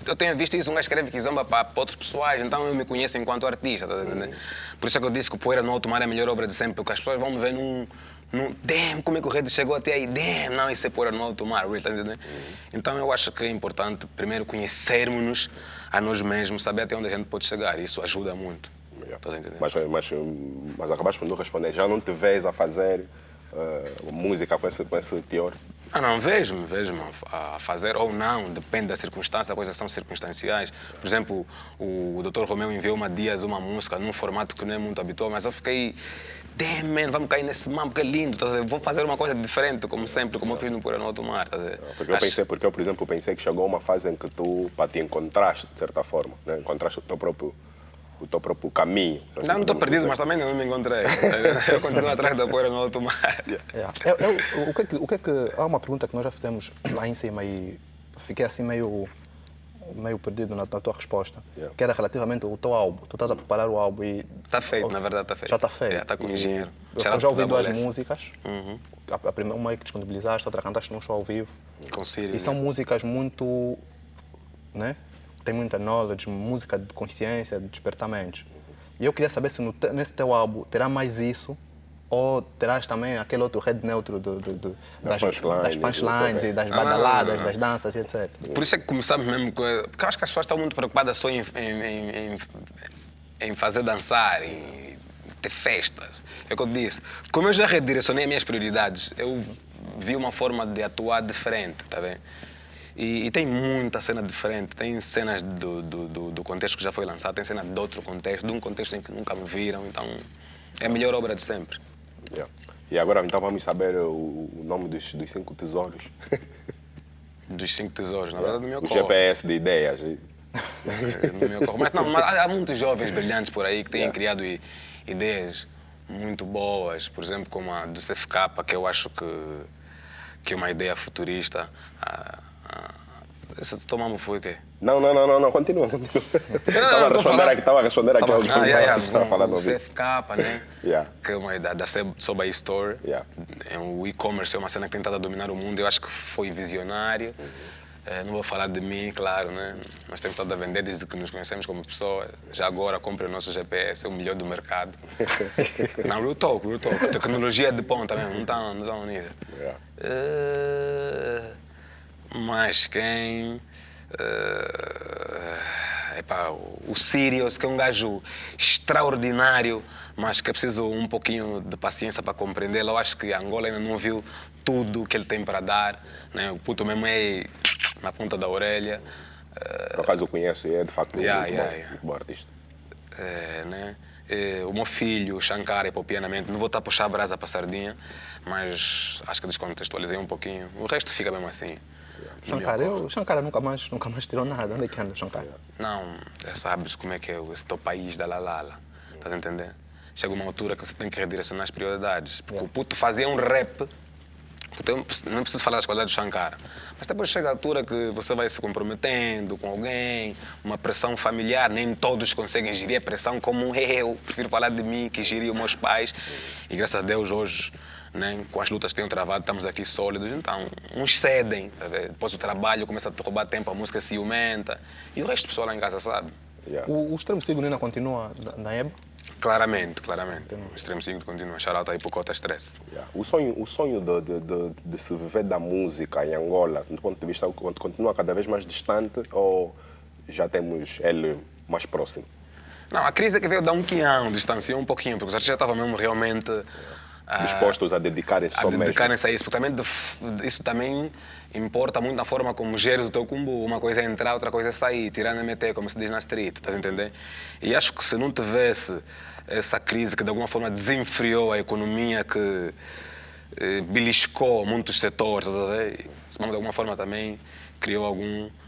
Eu tenho visto isso, um gajo escreve kizomba para outros pessoais, então eu me conheço enquanto artista, tá entendendo? Por isso é que eu disse que o Poeira no Alto Mar é a melhor obra de sempre, porque as pessoas vão me ver num damn, como é que o Red chegou até aí? Damn, não, isso é Poeira no Alto Mar, tá entendendo? Então eu acho que é importante primeiro conhecermos-nos a nós mesmos, saber até onde a gente pode chegar, isso ajuda muito. Tá entendendo? Mas acabaste por não responder, já não te vês a fazer música com esse teor? Não, vejo-me a fazer ou não, depende da circunstância, coisas são circunstanciais. Por exemplo, o Dr. Romeu enviou-me há dias uma música num formato que não é muito habitual, mas eu fiquei, damn, man, vamos cair nesse mambo que é lindo, tá? Vou fazer uma coisa diferente, como sempre, como eu fiz no Poeira no Alto Mar. Tá? Porque eu, por exemplo, pensei que chegou uma fase em que tu, para te encontraste, de certa forma, né? Encontraste o teu próprio caminho. Não estou perdido, mas também não me encontrei. Eu continuo atrás da Poeira no Alto Mar. O que é que... Há uma pergunta que nós já fizemos lá em cima e fiquei assim meio perdido na tua resposta, que era relativamente ao teu álbum. Tu estás a preparar o álbum e... Está feito, na verdade está feito. Já está feito. Está com o engenheiro. Eu já ouvi duas músicas. Uhum. A primeira uma é que disponibilizaste, a outra cantaste num show ao vivo. Com Siri, E são né? músicas muito... né? Tem muita knowledge, música de consciência, de despertamentos. E eu queria saber se nesse teu álbum terá mais isso ou terás também aquele outro Red Neutro das punchlines e das badaladas, das danças e etc. Por isso é que começamos mesmo com... Porque eu acho que as pessoas estão muito preocupadas só em fazer dançar, ter festas. É o que eu disse. Como eu já redirecionei as minhas prioridades, eu vi uma forma de atuar diferente, tá bem? E tem muita cena diferente. Tem cenas do contexto que já foi lançado, tem cenas de outro contexto, de um contexto em que nunca me viram. Então, é a melhor obra de sempre. Yeah. E agora, então, vamos saber o nome dos 5 tesouros. Dos 5 tesouros, na verdade, no meu O corpo. GPS de ideias. No meu corpo. Mas não, mas há muitos jovens brilhantes por aí que têm criado ideias muito boas. Por exemplo, como a do CFK, que eu acho que é uma ideia futurista. Esse tomamos foi o quê? Não, continua. Estava a responder aqui ao que estava falando. O CFK, né? Yeah. Que é uma ideia da Soba Store. Yeah. O e-commerce é uma cena que tem tentado a dominar o mundo. Eu acho que foi visionário. Não vou falar de mim, claro, né? Nós temos estado a vender desde que nos conhecemos como pessoa. Já agora compre o nosso GPS, é o melhor do mercado. Não, real talk. Tecnologia de ponta mesmo, não está unida. Yeah. Mas quem... o Sirius, que é um gajo extraordinário, mas que é preciso um pouquinho de paciência para compreendê-lo. Eu acho que Angola ainda não viu tudo que ele tem para dar, né? O puto mesmo é na ponta da orelha. Por acaso eu conheço e é de facto muito bom artista. Né? O meu filho, o Shankar, hipopianamente, não vou estar a puxar a brasa para a sardinha, mas acho que descontextualizei um pouquinho. O resto fica mesmo assim. Shankar nunca mais tirou nada. Onde é que anda, Shankar? Não, sabes como é que é esse teu país da Lalala. Estás a entender? Chega uma altura que você tem que redirecionar as prioridades. Porque o puto fazia um rap. Não preciso falar das qualidades do Shankar. Mas depois chega a altura que você vai se comprometendo com alguém, uma pressão familiar. Nem todos conseguem gerir a pressão como eu. Prefiro falar de mim, que geri os meus pais. E graças a Deus hoje, né, com as lutas que tenho travado, estamos aqui sólidos. Então, uns cedem. Depois o trabalho começa a te roubar tempo, a música se aumenta. E o resto do pessoal lá em casa sabe. Yeah. O Extremo Signo ainda continua na EBA? Claramente. O Extremo Signo continua. Shout-out aí pro Cota Stress. Yeah. O sonho de se viver da música em Angola, do ponto de vista, continua cada vez mais distante ou já temos ele mais próximo? Não, a crise é que veio dar um quião, distanciou um pouquinho, porque os artistas já estavam mesmo realmente... dispostos a dedicarem-se só mesmo. Dedicarem-se a isso, porque também isso também importa muito na forma como geres o teu combo. Uma coisa é entrar, outra coisa é sair, tirando a meter, como se diz na street, estás a entender? E acho que se não tivesse essa crise que de alguma forma desenfriou a economia, que beliscou muitos setores, estás a ver? De alguma forma também criou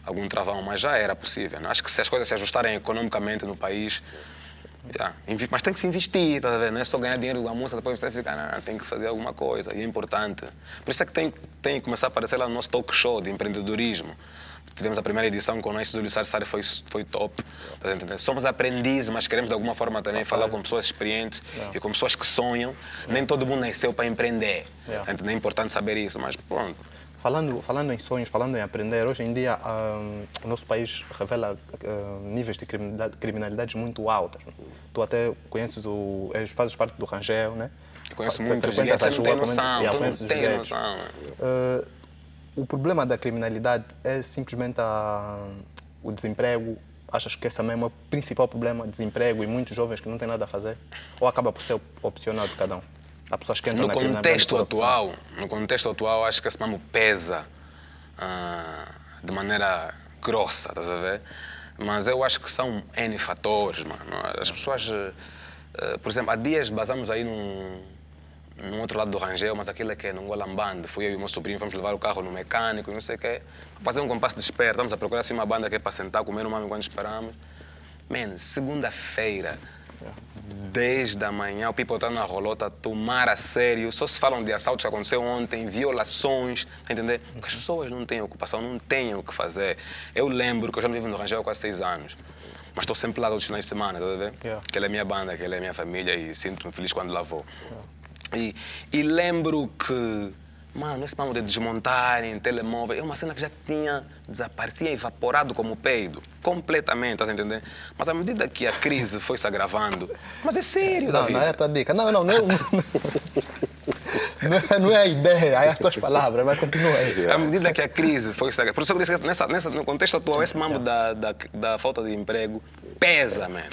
algum travão, mas já era possível, né? Acho que se as coisas se ajustarem economicamente no país, mas tem que se investir, tá vendo? Não é só ganhar dinheiro com a música, depois você fica, tem que fazer alguma coisa, e é importante. Por isso é que tem que começar a aparecer lá no nosso talk show de empreendedorismo. Tivemos a primeira edição com o nosso Júlio Sarsari, foi top. Tá entendendo? Somos aprendizes, mas queremos de alguma forma também falar com pessoas experientes e com pessoas que sonham. Nem todo mundo nasceu para empreender. É importante saber isso, mas pronto. Falando em sonhos, falando em aprender, hoje em dia o nosso país revela níveis de criminalidade muito altos. Tu até conheces fazes parte do Rangel, né? Eu conheço muito, você não tem noção, tu não tem noção. O problema da criminalidade é simplesmente o desemprego. Achas que esse mesmo é o principal problema, desemprego e muitos jovens que não têm nada a fazer? Ou acaba por ser opcional de cada um? Há pessoas que entram na criminalidade. No contexto atual, acho que esse mesmo pesa de maneira grossa, estás a ver? Mas eu acho que são N fatores, mano. As pessoas, por exemplo, há dias basamos aí num outro lado do Rangel, mas aquilo é que é no Golamband. Fui eu e o meu sobrinho, fomos levar o carro no mecânico, não sei o quê. Fazer um compasso de espera, estamos a procurar assim uma banda que é para sentar, comer um mame enquanto esperamos. Man, segunda-feira, 10 da manhã, o people está na rolota a tomar a sério. Só se falam de assaltos que aconteceu ontem, violações, entender? Porque as pessoas não têm ocupação, não têm o que fazer. Eu lembro que eu já me vivo no Rangel há quase 6 anos. Mas estou sempre lá todos os finais de semana, tá vendo? Aquela é a minha banda, aquela é a minha família e sinto-me feliz quando lá vou. E lembro que, mano, esse mano de desmontarem telemóvel é uma cena que já tinha desaparecido, evaporado como peido, completamente, estás a entender? Mas à medida que a crise foi se agravando, mas é sério, David. Não é a tua dica. Não é a ideia, é as tuas palavras, mas continua aí. À medida que a crise foi se agravando, por isso eu disse que no contexto atual, esse mambo da falta de emprego pesa, man.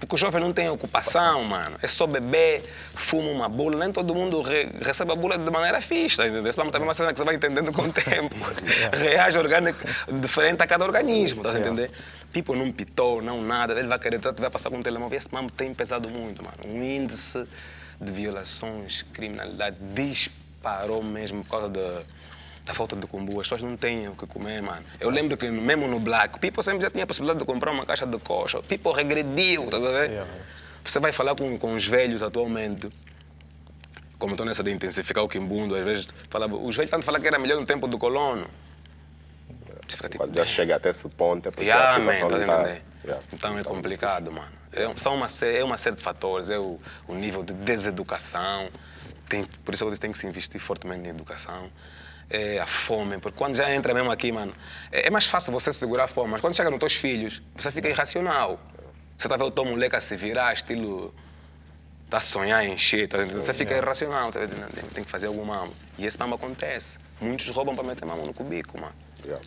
Porque o jovem não tem ocupação, mano. É só beber, fuma uma bula. Nem todo mundo recebe a bula de maneira fixe, tá entendendo? Isso também é uma cena que você vai entendendo com o tempo. Reage orgânico diferente a cada organismo, tá entendendo? People não pitou, não nada. Ele vai querer, vai passar com um telemóvel. Esse mambo tem pesado muito, mano. O índice de violações, criminalidade disparou mesmo por causa da falta de combo. As pessoas não têm o que comer, mano. Eu lembro que mesmo no Black, o People sempre já tinha a possibilidade de comprar uma caixa de coxa. O People regrediu, tá vendo? Você vai falar com os velhos atualmente, como estão nessa de intensificar o quimbundo, às vezes os velhos tanto falam que era melhor no tempo do colono. Você fica tipo, Quando já chega até esse ponto, é porque a situação não está... Então é complicado, mano. É uma série de fatores, é o nível de deseducação, por isso eu disse que tem que se investir fortemente na educação. É a fome, porque quando já entra mesmo aqui, mano, é mais fácil você segurar a fome, mas quando chega nos teus filhos, você fica irracional. Você tá vendo o teu moleque a se virar, estilo, tá a sonhar em encher, tá entendendo? Você fica irracional, você tem que fazer algum mambo. E esse mambo acontece. Muitos roubam para meter mambo no cubico, mano.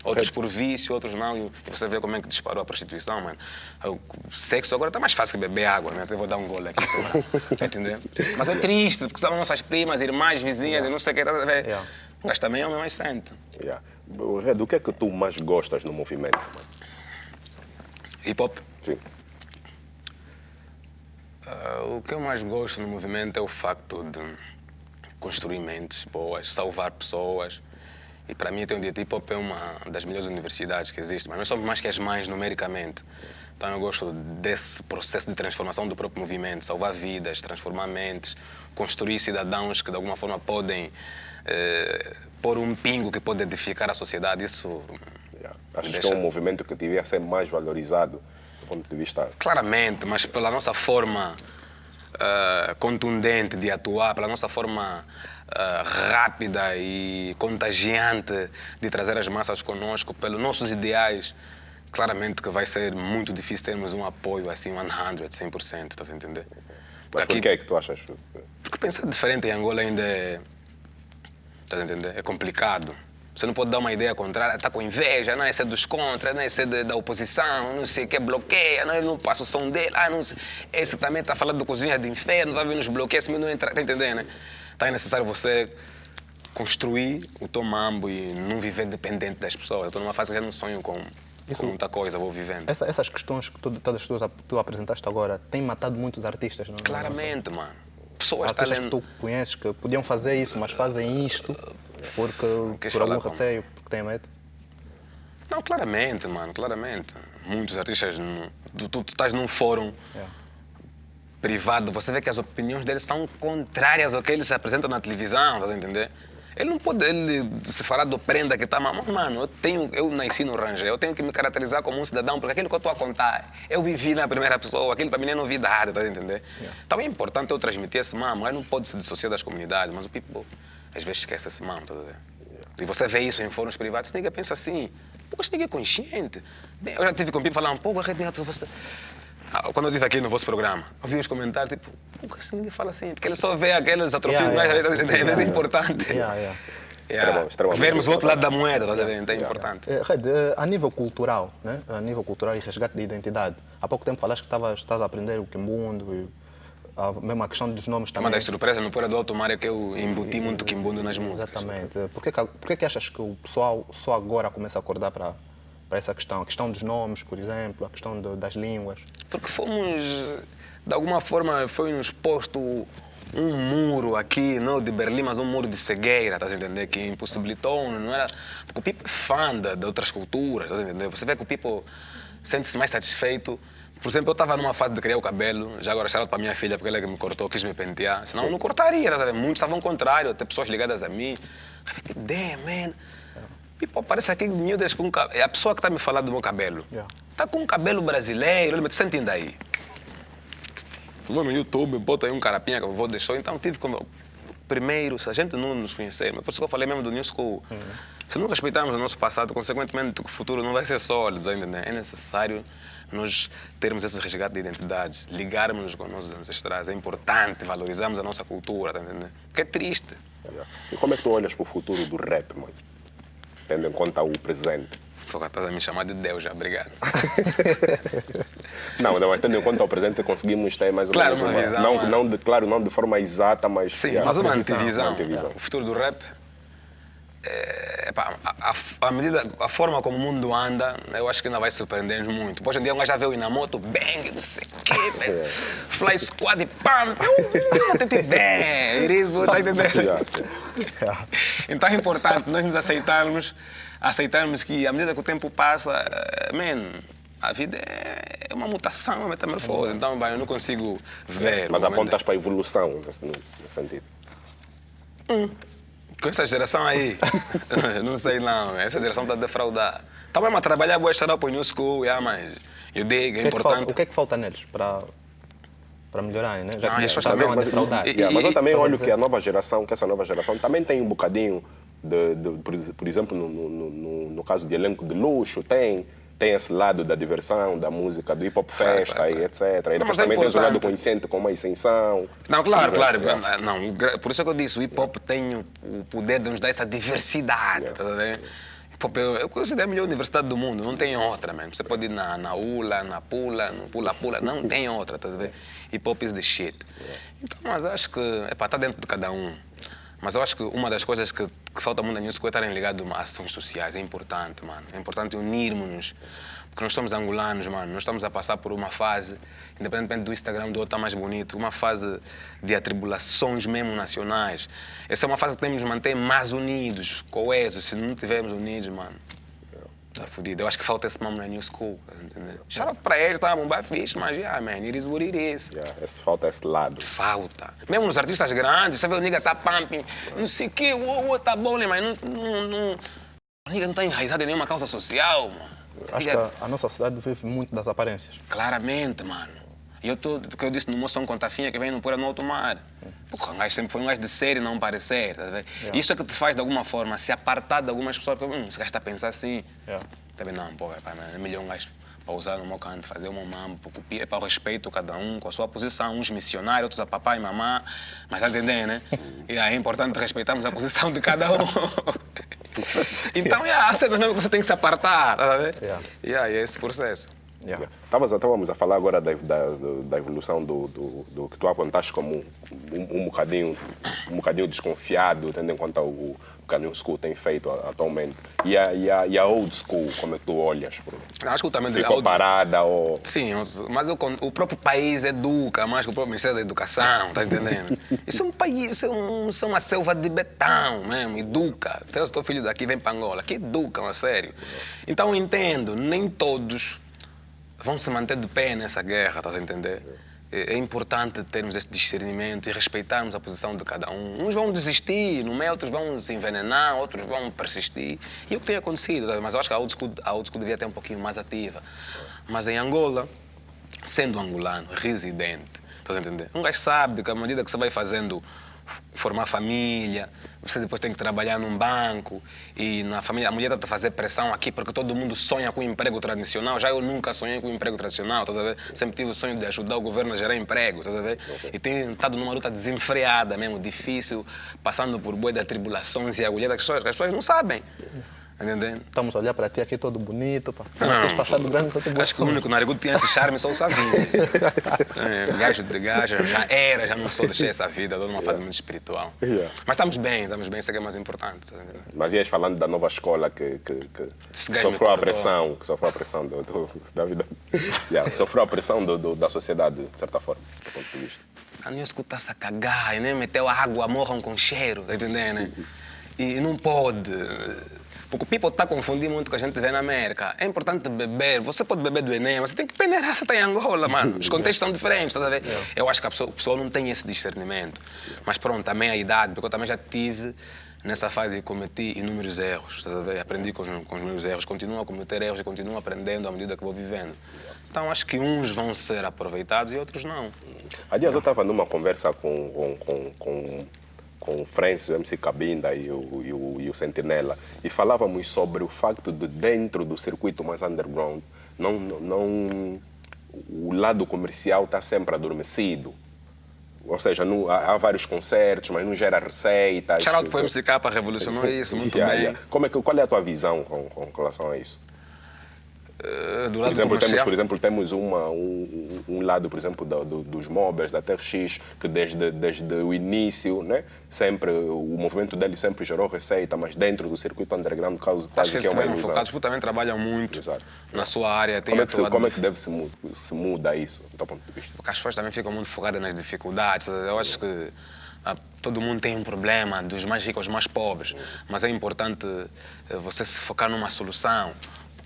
Outros por vício, outros não. E você vê como é que disparou a prostituição, mano. O sexo agora tá mais fácil que beber água, né? Eu vou dar um gole aqui, só tá entendendo? Mas é triste, porque são nossas primas, irmãs, vizinhas, e não sei o que, tá vendo? Mas também é o mais santo. Red, o que é que tu mais gostas no movimento, mano? Hip hop? Sim. O que eu mais gosto no movimento é o facto de construir mentes boas, salvar pessoas. E para mim, então, o hip hop é uma das melhores universidades que existe, mas nós somos mais que as mães numericamente. Então eu gosto desse processo de transformação do próprio movimento, salvar vidas, transformar mentes, construir cidadãos que de alguma forma podem pôr um pingo que pode edificar a sociedade. Isso acho que é um movimento que devia ser mais valorizado do ponto de vista... Claramente, mas pela nossa forma contundente de atuar, pela nossa forma rápida e contagiante de trazer as massas conosco, pelos nossos ideais, claramente que vai ser muito difícil termos um apoio assim 100%, estás a entender? Mas por que é que tu achas? Porque pensar diferente em Angola ainda estás a entender? É complicado. Você não pode dar uma ideia contrária, está com inveja, não, esse é dos contra, não, esse é da oposição, não sei o que, bloqueia, não, ele não passa o som dele, não sei, esse também está falando de cozinha de inferno, vai vir nos bloqueios, mas não entra, está entendendo, né? Então é necessário você construir o teu mambo e não viver dependente das pessoas. Eu estou numa fase que já não sonho com muita coisa, vou vivendo. Essas questões que todas as tuas tu apresentaste agora têm matado muitos artistas, não é? Claramente, mano. Pessoas artistas que tu conheces que podiam fazer isso, mas fazem isto porque por algum receio, porque têm medo? Não, claramente, mano, claramente. Muitos artistas, tu estás num fórum privado, você vê que as opiniões deles são contrárias ao que eles se apresentam na televisão, estás a entender? Ele não pode se falar do prenda que está, mano, eu nasci no Ranger, eu tenho que me caracterizar como um cidadão, porque aquilo que eu estou a contar, eu vivi na primeira pessoa, aquilo para mim é novidade, tá entender? Então é importante eu transmitir esse mamo, mas não pode se dissociar das comunidades, mas o people às vezes esquece esse mamo, tá entendendo? E você vê isso em fóruns privados, ninguém pensa assim, pô, esse ninguém é consciente. Bem, eu já tive com o people falando, pô, você... Quando eu disse aqui no vosso programa, eu vi os comentários, tipo, por que ninguém fala assim? Porque ele só vê aqueles atrofios mais, às vezes é importante. Extremamente vermos o outro lado da moeda, é importante. Red, a nível cultural, né? A nível cultural e resgate de identidade, há pouco tempo falaste que estás a aprender o quimbundo, mesmo a questão dos nomes também. Uma das surpresas no Pura do Alto Mar é que eu embuti muito quimbundo nas músicas. Exatamente. Por que achas que o pessoal só agora começa a acordar para essa questão? A questão dos nomes, por exemplo, a questão das línguas? Porque fomos, de alguma forma, foi-nos posto um muro aqui, não de Berlim, mas um muro de cegueira, estás a entender? Que impossibilitou, não era... Porque o people é fã de outras culturas, estás a entender? Você vê que o people sente-se mais satisfeito. Por exemplo, eu estava numa fase de criar o cabelo, já agora shout para a minha filha, porque ela é que me cortou, quis me pentear, senão eu não cortaria, estás a ver? Muitos estavam ao contrário, até pessoas ligadas a mim. Eu falei, damn, man. People, parece aqui miúdas com cabelo. É a pessoa que está me falando do meu cabelo. Está com um cabelo brasileiro, ele me sente daí. Vou no YouTube, bota aí um carapinha que eu vou deixar. Então tive como primeiro, se a gente não nos conhecer, mas por isso que eu falei mesmo do New School. Se não respeitarmos o nosso passado, consequentemente o futuro não vai ser sólido, ainda. É necessário nós termos esse resgate de identidades, ligarmos com os nossos ancestrais. É importante valorizarmos a nossa cultura, tá entendendo? Porque é triste. E como é que tu olhas para o futuro do rap, mano? Tendo em conta o presente? Pô, estás a me chamar de Deus já, obrigado. Não, mas tendo em conta o presente, conseguimos ter mais ou Claro, menos uma visão, claro, não de forma exata, mas... Sim, yeah, mas uma antevisão. antivisão. O futuro do rap, a forma como o mundo anda, eu acho que ainda vai surpreender-nos muito. Hoje em dia um gajo já veio na moto, bang, não sei o quê, fly squad e pam, tá entendendo? Então é importante nós nos aceitarmos que à medida que o tempo passa, a vida é uma mutação, uma metamorfose. Então, eu não consigo ver. Mas apontas para a evolução, nesse sentido. Com essa geração aí, não sei não, essa geração está a defraudar. Está mesmo a trabalhar, vou estar para o New School, mas eu digo, é importante. O que é que falta neles para melhorarem, né? Já Não, que as pessoas estão a também- defraudar. E- Mas eu também olho dizer- que essa nova geração também tem um bocadinho por exemplo, no caso de elenco de luxo, tem esse lado da diversão, da música, do hip hop Claro, festa claro, e claro. etc. E depois mas é também tens o lado importante. consciente com uma ascensão. Não, claro, Por claro. exemplo, Não, por isso que eu disse, o hip hop tem o poder de nos dar essa diversidade, tá vendo? Hip hop, eu considero a melhor universidade do mundo, não tem outra, mesmo. Você pode ir na ULA, na Pula, no Pula-Pula, não tem outra, tá vendo? Hip hop is the shit. Então, mas acho que, está dentro de cada um. Mas eu acho que uma das coisas que falta muito na New School é estarem ligados a ações sociais. É importante, mano. É importante unirmos-nos. Porque nós somos angolanos, mano. Nós estamos a passar por uma fase, independentemente do Instagram do outro estar mais bonito, uma fase de atribulações mesmo nacionais. Essa é uma fase que temos de nos manter mais unidos, coesos. Se não estivermos unidos, mano, está fodido. Eu acho que falta esse mamo na New School, entendeu? Shout out para eles, tá? A bomba é fixe, mas, man, it is what it is. Falta esse lado. Falta. Mesmo nos artistas grandes, você vê o nigga tá pumping, não sei o quê, tá bom, né, mas o nigga não tá enraizado em nenhuma causa social, mano. Acho que a nossa sociedade vive muito das aparências. Claramente, mano. E o que eu disse no Moção com Tafinha, que vem no Pura no Alto Mar. Porque o gajo sempre foi um gajo de ser e não parecer, tá vendo? Isso é que te faz, de alguma forma, se apartar de algumas pessoas, porque esse gajo está a pensar assim. Tá vendo? Não, pô, é melhor um gajo para usar no meu canto, fazer uma mambo, porque é para o respeito cada um, com a sua posição, uns missionários, outros a papai e mamã, mas tá entendendo, né? E é importante respeitarmos a posição de cada um. Então, há cenas mesmo que você tem que se apartar, tá vendo? E é esse processo. Estávamos a falar agora da evolução do que tu apontaste como um bocadinho desconfiado, tendo em conta o que a New School tem feito atualmente. E a Old School, como é que tu olhas? Acho que também Ficou parada ou... Sim, mas o próprio país educa mais que o próprio Ministério da Educação, tá entendendo? Isso é um país, isso é uma selva de betão mesmo, educa. Traz o teu filho daqui, vem para Angola, que educam, a sério. Então eu entendo, nem todos vão se manter de pé nessa guerra, estás a entender? É importante termos esse discernimento e respeitarmos a posição de cada um. Uns vão desistir, no meio outros vão se envenenar, outros vão persistir. E é o que tem acontecido, mas eu acho que a Old School devia ter um pouquinho mais ativa. Mas em Angola, sendo angolano, residente, estás a entender? Um gajo sabe que à medida que você vai fazendo, formar família, você depois tem que trabalhar num banco e na família a mulher está a fazer pressão aqui porque todo mundo sonha com o emprego tradicional. Já eu nunca sonhei com o emprego tradicional, estás a ver? Sempre tive o sonho de ajudar o governo a gerar emprego, estás a ver? E tenho estado numa luta desenfreada mesmo, difícil, passando por bué de atribulações e agulhadas que as pessoas não sabem. Entendendo? Estamos a olhar para ti aqui todo bonito, pá. Não tens passado grandes atribulações. Acho que o único narigudo que tinha esse charme só o Savinho. Gajo de gajo, já não sou, deixei essa vida, estou numa fase muito espiritual. Mas estamos bem, isso é que é mais importante. Mas ias falando da nova escola que sofreu a pressão, da vida. Sofreu a pressão da sociedade, de certa forma, do ponto de vista. A New School está-se a cagar, né? Meteu a água, morram com cheiro, tá entendendo? E não pode. Porque o people está a confundir muito com o que a gente vê na América. É importante beber. Você pode beber do Enem, mas você tem que peneirar, você está em Angola, mano. Os contextos são diferentes, tá a ver? Eu acho que o pessoal não tem esse discernimento. Mas pronto, também a idade, porque eu também já tive nessa fase e cometi inúmeros erros, tá a ver? Aprendi com os meus erros, continuo a cometer erros e continuo aprendendo à medida que vou vivendo. Então acho que uns vão ser aproveitados e outros não. Há dias eu estava numa conversa com o Francis, o MC Cabinda e o Sentinela, e falávamos sobre o facto de dentro do circuito mais underground, o lado comercial está sempre adormecido. Ou seja, há vários concertos, mas não gera receitas. Shout out para o MCK, revolucionou isso, muito bem. Qual é a tua visão com relação a isso? Do Por lado exemplo, comercial. temos um lado, por exemplo, dos móveis, da TRX, que desde o início, né, sempre, o movimento dele sempre gerou receita, mas dentro do circuito underground Acho quase que que eles é uma estiveram ilusão. focados porque também trabalham muito Exato. na sua área. Tem Como é que se muda isso, do teu ponto de vista? Porque as pessoas também ficam muito focadas nas dificuldades. Eu acho que todo mundo tem um problema, dos mais ricos aos mais pobres. Mas é importante você se focar numa solução.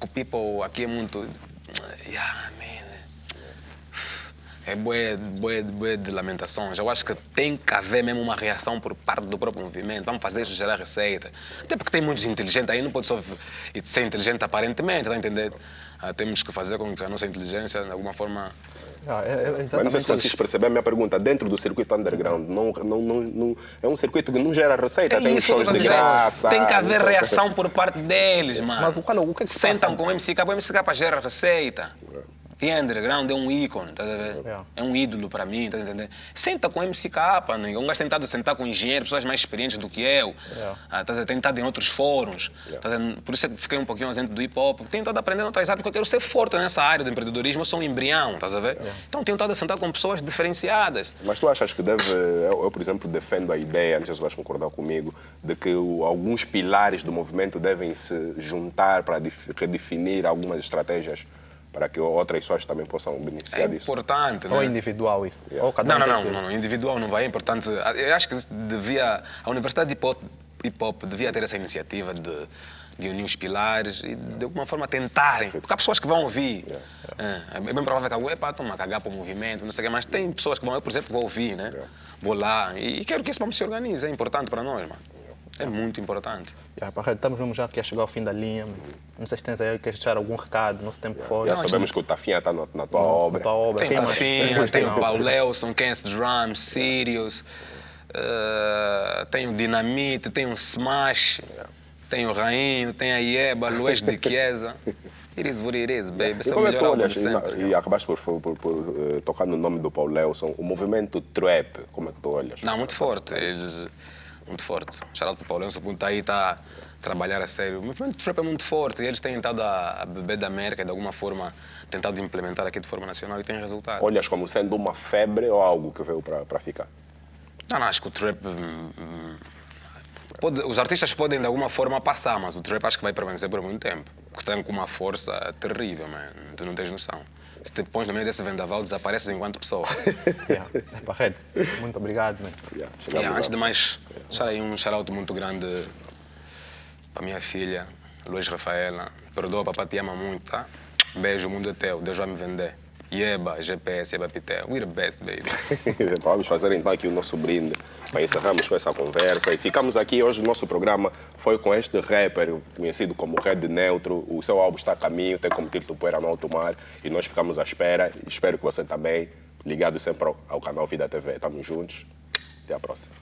Porque o people aqui é muito... Yeah, man. É bué de lamentações. Eu acho que tem que haver mesmo uma reação por parte do próprio movimento. Vamos fazer isso gerar receita. Até porque tem muitos inteligentes aí, não pode só ser inteligente aparentemente, está a entender? Temos que fazer com que a nossa inteligência, de alguma forma... Mas não sei se vocês percebem a minha pergunta. Dentro do circuito underground, é um circuito que não gera receita, tem isso que eu shows tô de dizendo. graça. Tem que não haver sei. reação por parte deles, mano. Mas o que é que se Sentam passa? com o MCK gera receita. E underground é um ícone, tá a ver? Yeah. É um ídolo para mim, tá entendendo? Senta com MCK, né? Um gajo tentado sentar com engenheiros, pessoas mais experientes do que eu. Yeah. Tá a ver? Tentado em outros fóruns. Tá a ver? Por isso é que fiquei um pouquinho ausente do hip hop. Tenho estado aprendendo outras áreas, porque eu quero ser forte nessa área do empreendedorismo. Eu sou um embrião, tá a ver? Então tenho estado a sentar com pessoas diferenciadas. Mas tu achas que eu, por exemplo, defendo a ideia, não sei se vais concordar comigo, de que alguns pilares do movimento devem se juntar para redefinir algumas estratégias para que outras pessoas também possam beneficiar É disso? importante, Ou né? individual isso? Ou cada um tem que- Não, individual não vai, é importante. Eu acho que a Universidade de Hip Hop devia ter essa iniciativa de unir os pilares e de alguma forma tentarem, porque há pessoas que vão ouvir. É bem provável que alguém, toma cagar para o movimento, não sei o quê, mas tem pessoas que vão, eu, por exemplo, vou ouvir, né? Vou lá e quero que esse vamos se organize, é importante para nós, mano. É muito importante. Parreira, estamos mesmo já aqui a chegar ao fim da linha. Não sei se tens aí, queres deixar algum recado, nosso tempo foi. Já sabemos que o Tafinha está na tua obra. Tua obra. Tem Quem mais? Tafinha, tem o Não. Paulo Lelson, Kens Drums, Sirius, tem o Dinamite, tem o Smash, tem o Rainho, tem a Ieba, Luiz de Chiesa. It is what it is, baby. E Esse é o como é que melhor tu álbum olhas, de sempre. e acabaste por tocar no nome do Paulo Lelson, o movimento trap, como é que tu olhas? Não, muito forte. Muito forte. Shout out para o Paulo Lelson, está aí, está a trabalhar a sério. O movimento trap é muito forte e eles têm tentado a beber da América e de alguma forma tentado implementar aqui de forma nacional e tem resultado. Olhas como sendo uma febre ou algo que veio para ficar? Não, acho que o trap... os artistas podem de alguma forma passar, mas o trap acho que vai permanecer por muito tempo. Porque tem com uma força terrível, man. Tu não tens noção. Se te pões no meio desse vendaval, desapareces enquanto pessoa. Parreira, muito obrigado. Man. Chegamos Antes de mais, deixar aí um shout-out muito grande para minha filha, Luiz Rafaela. Perdoa, papai te ama muito, tá? Beijo, o mundo é teu, Deus vai me vender. Yeba, GPS, Yeba Pitel. We're the best, baby. Vamos fazer então aqui o nosso brinde para encerrarmos com essa conversa. E ficamos aqui hoje. O nosso programa foi com este rapper conhecido como Red Neutro. O seu álbum está a caminho, tem como título Poeira no Alto Mar. E nós ficamos à espera. Espero que você também, ligado sempre ao canal Vida TV. Estamos juntos. Até a próxima.